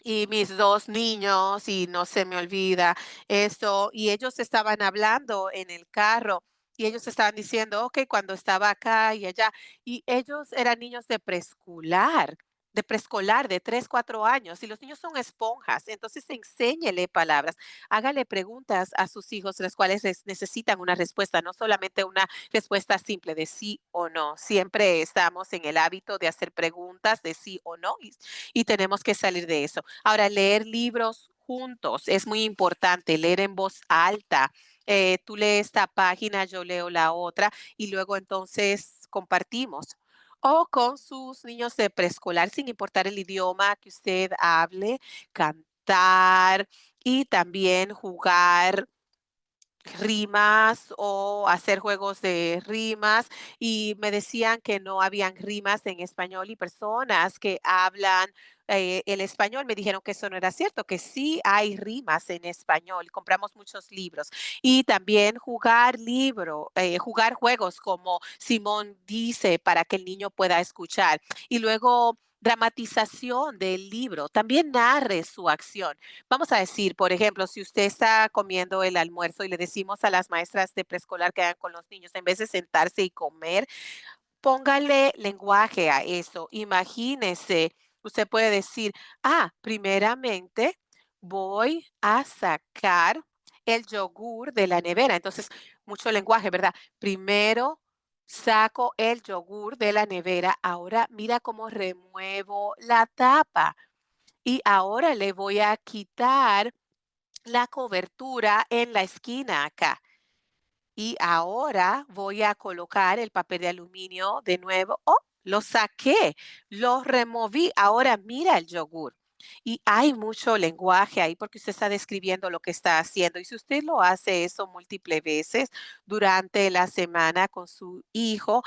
Y mis 2 niños, y no se me olvida esto, y ellos estaban hablando en el carro, y ellos estaban diciendo: "Okey, cuando estaba acá y allá", y ellos eran niños de preescolar, de 3 4 años, y los niños son esponjas, entonces enséñele palabras, hágale preguntas a sus hijos, las cuales necesitan una respuesta, no solamente una respuesta simple de sí o no. Siempre estamos en el hábito de hacer preguntas de sí o no, y tenemos que salir de eso. Ahora, leer libros juntos es muy importante, leer en voz alta. Tú lees esta página, yo leo la otra y luego entonces compartimos. o con sus niños de preescolar, sin importar el idioma que usted hable, cantar y también jugar rimas o hacer juegos de rimas, y me decían que no habían rimas en español, y personas que hablan el español me dijeron que eso no era cierto, que sí hay rimas en español. Compramos muchos libros y también jugar juegos como Simón dice, para que el niño pueda escuchar, y luego dramatización del libro, también narre su acción. Vamos a decir, por ejemplo, si usted está comiendo el almuerzo y le decimos a las maestras de preescolar que hagan con los niños, en vez de sentarse y comer, póngale lenguaje a eso. Imagínese, usted puede decir, primeramente voy a sacar el yogur de la nevera. Entonces, mucho lenguaje, ¿verdad? Primero saco el yogur de la nevera. Ahora mira cómo remuevo la tapa. Y ahora le voy a quitar la cobertura en la esquina acá. Y ahora voy a colocar el papel de aluminio de nuevo. ¡Oh! Lo saqué, lo removí. Ahora mira el yogur. Y hay mucho lenguaje ahí porque usted está describiendo lo que está haciendo. Y si usted lo hace eso múltiples veces durante la semana con su hijo,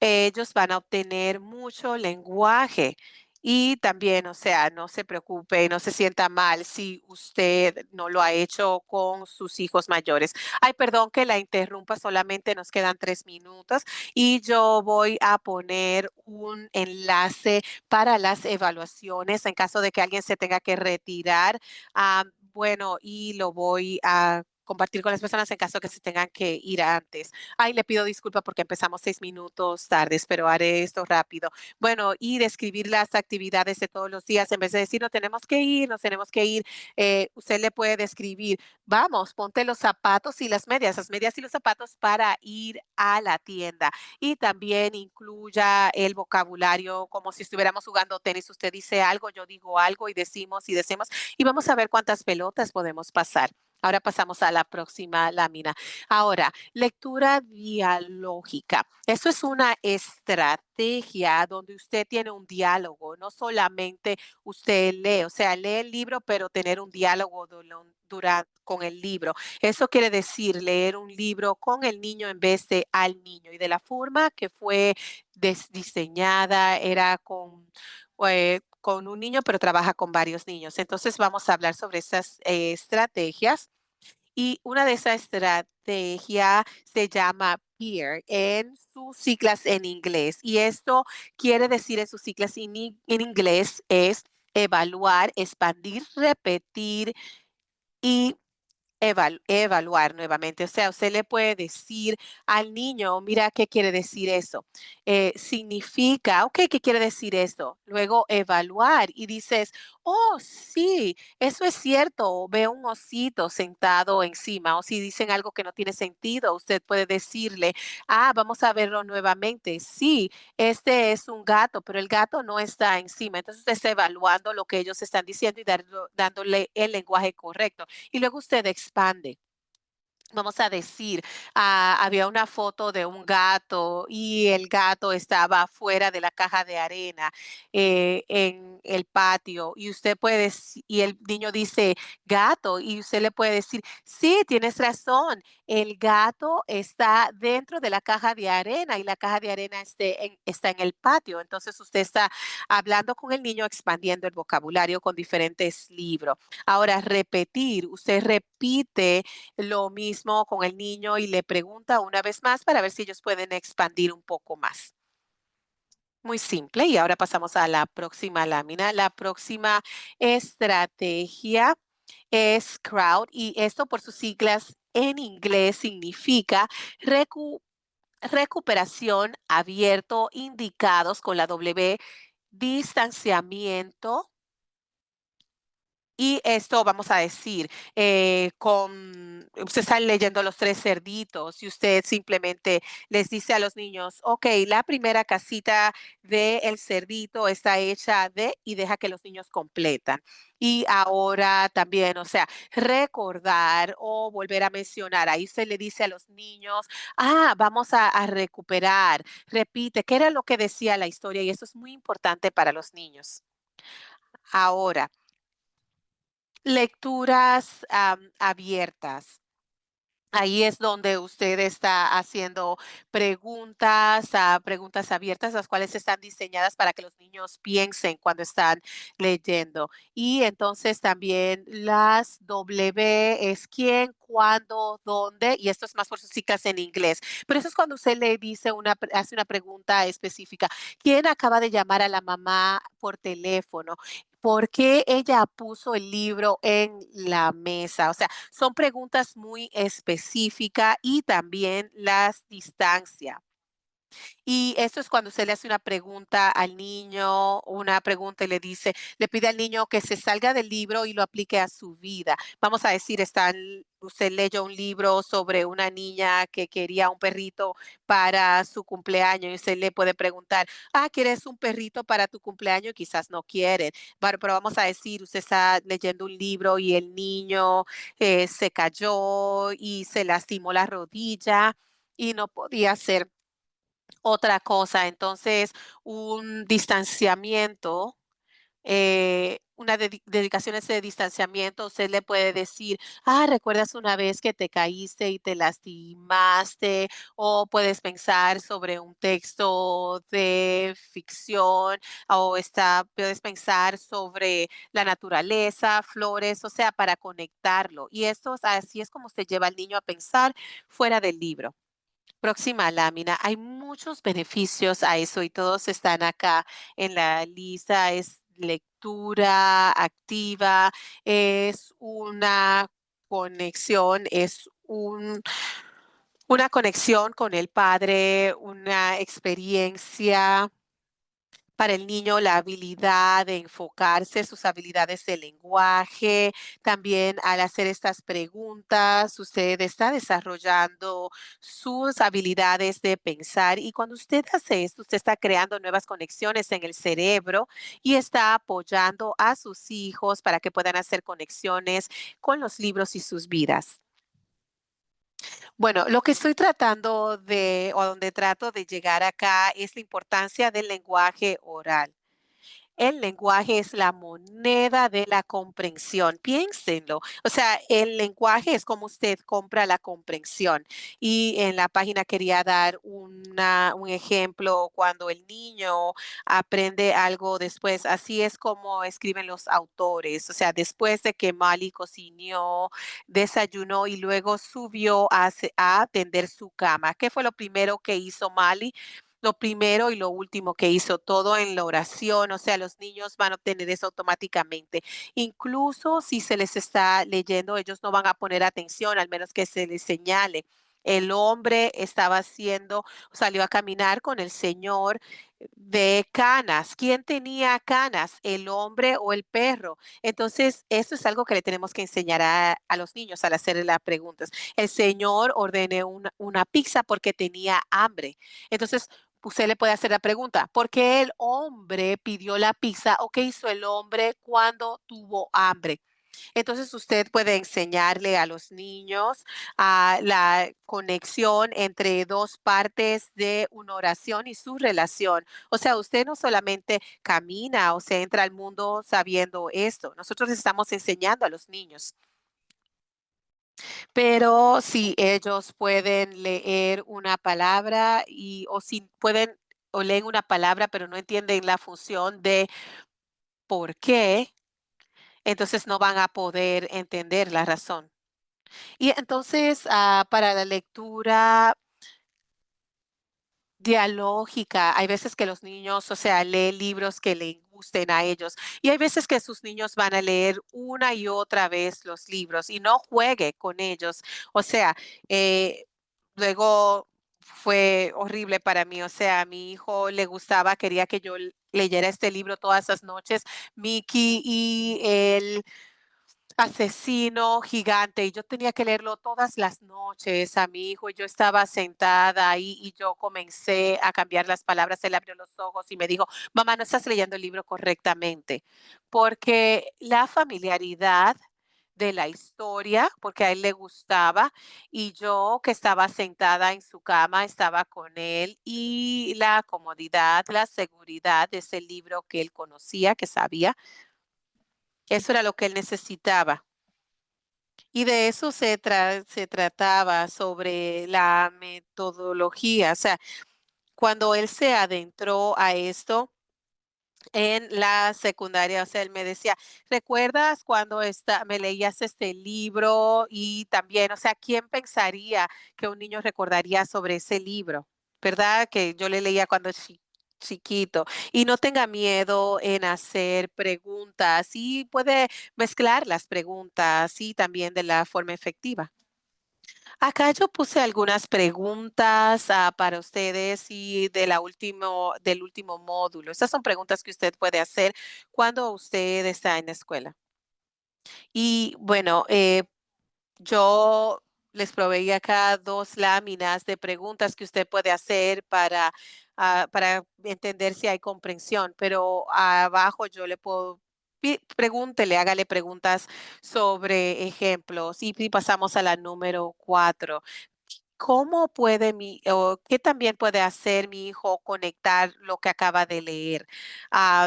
ellos van a obtener mucho lenguaje. Y también, o sea, no se preocupe, no se sienta mal si usted no lo ha hecho con sus hijos mayores. Ay, perdón que la interrumpa, solamente nos quedan 3 minutos y yo voy a poner un enlace para las evaluaciones en caso de que alguien se tenga que retirar. Bueno, y lo voy a compartir con las personas en caso que se tengan que ir antes. Ay, le pido disculpa porque empezamos 6 minutos tardes, pero haré esto rápido. Bueno, y describir las actividades de todos los días, en vez de decir, no tenemos que ir, nos tenemos que ir, usted le puede describir, vamos, ponte los zapatos y las medias y los zapatos para ir a la tienda. Y también incluya el vocabulario como si estuviéramos jugando tenis. Usted dice algo, yo digo algo y decimos, y vamos a ver cuántas pelotas podemos pasar. Ahora pasamos a la próxima lámina. Ahora, lectura dialógica. Eso es una estrategia donde usted tiene un diálogo, no solamente usted lee, o sea, lee el libro, pero tener un diálogo con el libro. Eso quiere decir leer un libro con el niño en vez de al niño. Y de la forma que fue diseñada, era con un niño, pero trabaja con varios niños. Entonces vamos a hablar sobre esas estrategias, y una de esas estrategias se llama PEER en sus siglas en inglés. Y esto quiere decir en sus siglas en inglés es evaluar, expandir, repetir y evaluar nuevamente. O sea, usted le puede decir al niño, mira, ¿qué quiere decir eso? Significa, ok, ¿qué quiere decir esto? Luego evaluar y dices, oh, sí, eso es cierto. O ve un osito sentado encima. O si dicen algo que no tiene sentido, usted puede decirle, vamos a verlo nuevamente. Sí, este es un gato, pero el gato no está encima. Entonces usted está evaluando lo que ellos están diciendo y dándole el lenguaje correcto, y luego usted expande. Vamos a decir, había una foto de un gato y el gato estaba fuera de la caja de arena en el patio, y usted y el niño dice gato, y usted le puede decir, sí, tienes razón, el gato está dentro de la caja de arena y la caja de arena está en el patio. Entonces usted está hablando con el niño, expandiendo el vocabulario con diferentes libros. Ahora, repetir, usted repite lo mismo con el niño y le pregunta una vez más para ver si ellos pueden expandir un poco más. Muy simple. Y ahora pasamos a la próxima lámina. La próxima estrategia es CROWD, y esto por sus siglas en inglés significa recu- recuperación abierto, indicados con la W, distanciamiento, Y esto, vamos a decir, usted está leyendo Los Tres Cerditos y usted simplemente les dice a los niños, ok, la primera casita del cerdito está hecha de, y deja que los niños completan. Y ahora también, o sea, recordar o volver a mencionar, ahí se le dice a los niños, vamos a recuperar, repite, ¿qué era lo que decía la historia? Y eso es muy importante para los niños. Ahora, lecturas, abiertas. Ahí es donde usted está haciendo preguntas, preguntas abiertas, las cuales están diseñadas para que los niños piensen cuando están leyendo. Y entonces también las W es quién, cuándo, dónde, y esto es más por sus chicas en inglés. Pero eso es cuando usted le dice hace una pregunta específica. ¿Quién acaba de llamar a la mamá por teléfono? ¿Por qué ella puso el libro en la mesa? O sea, son preguntas muy específicas y también las distancias. Y esto es cuando usted le hace una pregunta al niño, una pregunta y le pide al niño que se salga del libro y lo aplique a su vida. Vamos a decir, usted leyó un libro sobre una niña que quería un perrito para su cumpleaños y usted le puede preguntar, ¿quieres un perrito para tu cumpleaños? Quizás no quieren, pero vamos a decir, usted está leyendo un libro y el niño se cayó y se lastimó la rodilla y no podía hacer otra cosa. Entonces, un distanciamiento, dedicación a ese distanciamiento, usted le puede decir, ¿recuerdas una vez que te caíste y te lastimaste? O puedes pensar sobre un texto de ficción, o puedes pensar sobre la naturaleza, flores, o sea, para conectarlo. Y así es como usted lleva al niño a pensar fuera del libro. Próxima lámina. Hay muchos beneficios a eso y todos están acá en la lista. Es lectura activa, es una conexión con el padre, una experiencia para el niño, la habilidad de enfocarse, sus habilidades de lenguaje. También al hacer estas preguntas, usted está desarrollando sus habilidades de pensar y cuando usted hace esto, usted está creando nuevas conexiones en el cerebro y está apoyando a sus hijos para que puedan hacer conexiones con los libros y sus vidas. Bueno, lo que estoy o donde trato de llegar acá es la importancia del lenguaje oral. El lenguaje es la moneda de la comprensión. Piénsenlo. O sea, el lenguaje es como usted compra la comprensión. Y en la página quería dar un ejemplo cuando el niño aprende algo después. Así es como escriben los autores. O sea, después de que Mali cocinó, desayunó y luego subió a tender su cama. ¿Qué fue lo primero que hizo Mali? Lo primero y lo último que hizo, todo en la oración, o sea, los niños van a obtener eso automáticamente. Incluso si se les está leyendo, ellos no van a poner atención, al menos que se les señale. El hombre salió a caminar con el Señor de canas. ¿Quién tenía canas? ¿El hombre o el perro? Entonces, eso es algo que le tenemos que enseñar a los niños al hacerle las preguntas. El Señor ordenó una pizza porque tenía hambre. Entonces, usted le puede hacer la pregunta, ¿por qué el hombre pidió la pizza o qué hizo el hombre cuando tuvo hambre? Entonces usted puede enseñarle a los niños la conexión entre dos partes de una oración y su relación. O sea, usted no solamente camina o se entra al mundo sabiendo esto, nosotros estamos enseñando a los niños. Pero si ellos pueden leer una palabra o si pueden o leen una palabra, pero no entienden la función de por qué, entonces no van a poder entender la razón. Y entonces, para la lectura dialógica, hay veces que los niños, o sea, leen libros que les gusten a ellos, y hay veces que sus niños van a leer una y otra vez los libros y no juegue con ellos. O sea, eh, luego fue horrible para mí, o sea, a mi hijo le gustaba, quería que yo leyera este libro todas las noches, Mickey y él Asesino Gigante, y yo tenía que leerlo todas las noches a mi hijo, y yo estaba sentada ahí, y yo comencé a cambiar las palabras, él abrió los ojos y me dijo: "Mamá, no estás leyendo el libro correctamente", porque la familiaridad de la historia, porque a él le gustaba, y yo que estaba sentada en su cama, estaba con él, y la comodidad, la seguridad de ese libro que él conocía, que sabía, eso era lo que él necesitaba. Y de eso se trataba, sobre la metodología, o sea, cuando él se adentró a esto en la secundaria, o sea, él me decía: "¿Recuerdas cuando me leías este libro?". Y también, o sea, ¿quién pensaría que un niño recordaría sobre ese libro? ¿Verdad? Que yo le leía cuando chiquito. Y no tenga miedo en hacer preguntas, y puede mezclar las preguntas, y también de la forma efectiva. Acá yo puse algunas preguntas, para ustedes y del último módulo. Estas son preguntas que usted puede hacer cuando usted está en la escuela. Y bueno, yo les proveí acá 2 láminas de preguntas que usted puede hacer para entender si hay comprensión, pero abajo yo le puedo pregúntele, hágale preguntas sobre ejemplos. Y pasamos a la número 4. ¿Cómo puede o qué también puede hacer mi hijo conectar lo que acaba de leer?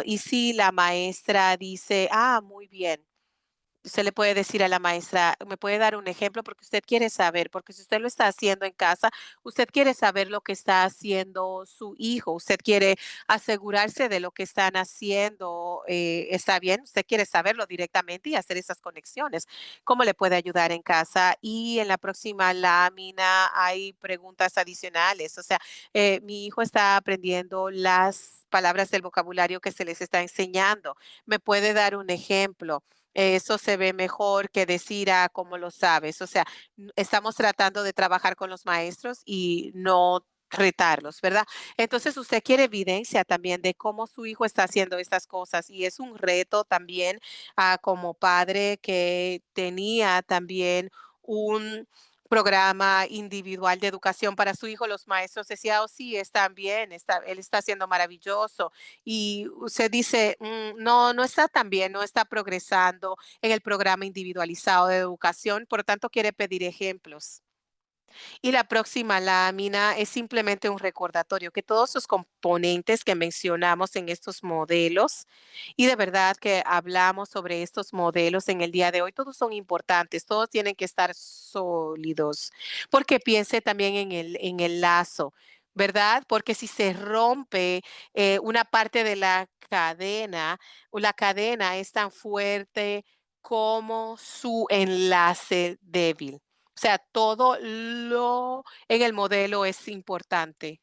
Y si la maestra dice: muy bien. Usted le puede decir a la maestra: "¿Me puede dar un ejemplo?", porque usted quiere saber, porque si usted lo está haciendo en casa, usted quiere saber lo que está haciendo su hijo, usted quiere asegurarse de lo que están haciendo, está bien, usted quiere saberlo directamente y hacer esas conexiones. ¿Cómo le puede ayudar en casa? Y en la próxima lámina hay preguntas adicionales, o sea, mi hijo está aprendiendo las palabras del vocabulario que se les está enseñando. ¿Me puede dar un ejemplo? Eso se ve mejor que decir: ¿cómo lo sabes? O sea, estamos tratando de trabajar con los maestros y no retarlos, ¿verdad? Entonces, usted quiere evidencia también de cómo su hijo está haciendo estas cosas, y es un reto también, como padre que tenía también un programa individual de educación para su hijo. Los maestros decían: "Oh, sí, están bien, él está haciendo maravilloso", y usted dice: no, no está tan bien, no está progresando en el programa individualizado de educación, por lo tanto quiere pedir ejemplos". Y la próxima lámina es simplemente un recordatorio que todos los componentes que mencionamos en estos modelos, y de verdad que hablamos sobre estos modelos en el día de hoy, todos son importantes, todos tienen que estar sólidos, porque piense también en el lazo, ¿verdad? Porque si se rompe una parte de la cadena, o la cadena es tan fuerte como su enlace débil. O sea, todo lo en el modelo es importante.